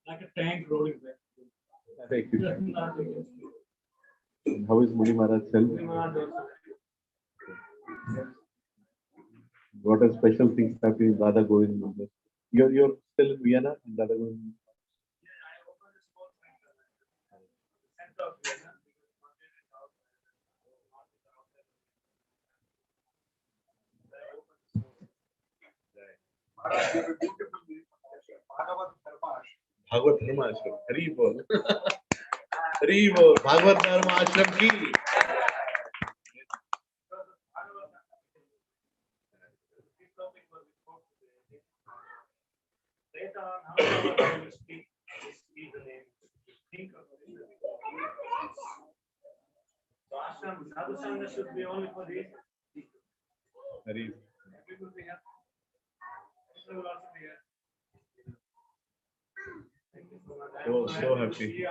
Like a tank rolling back. Thank you. Just nothing. And how is Muni Maharaj self? What are special things happening in Dada Govind Mandir? You're still in Vienna in Dada Govind? Bhagavat धर्म आश्रम हरी बोल हरी बोल भागवत धर्म आश्रम की Later on, however, you speak the name. Think of it. So ashram, sadhu sangha should be only for these people. Hari. People will be here. People will also be here. Thank you so much. So happy.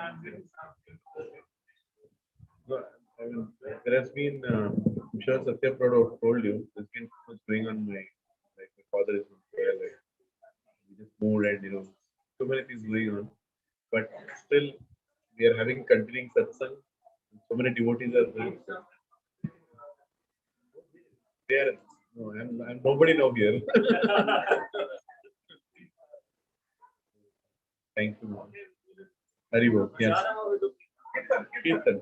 No, I mean, there has been, I'm sure Satya Prabhu told you, there's been so much going on my father is not there, like, we just moved and, so many things going on. But still, we are having continuing satsang. So many devotees are there. There, no, I'm nobody now here. Thank you. Hari Bol. Yes. Kirtan.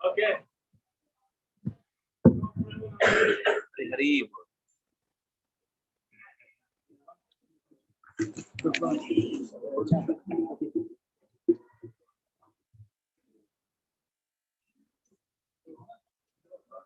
Okay. Hari. Good one.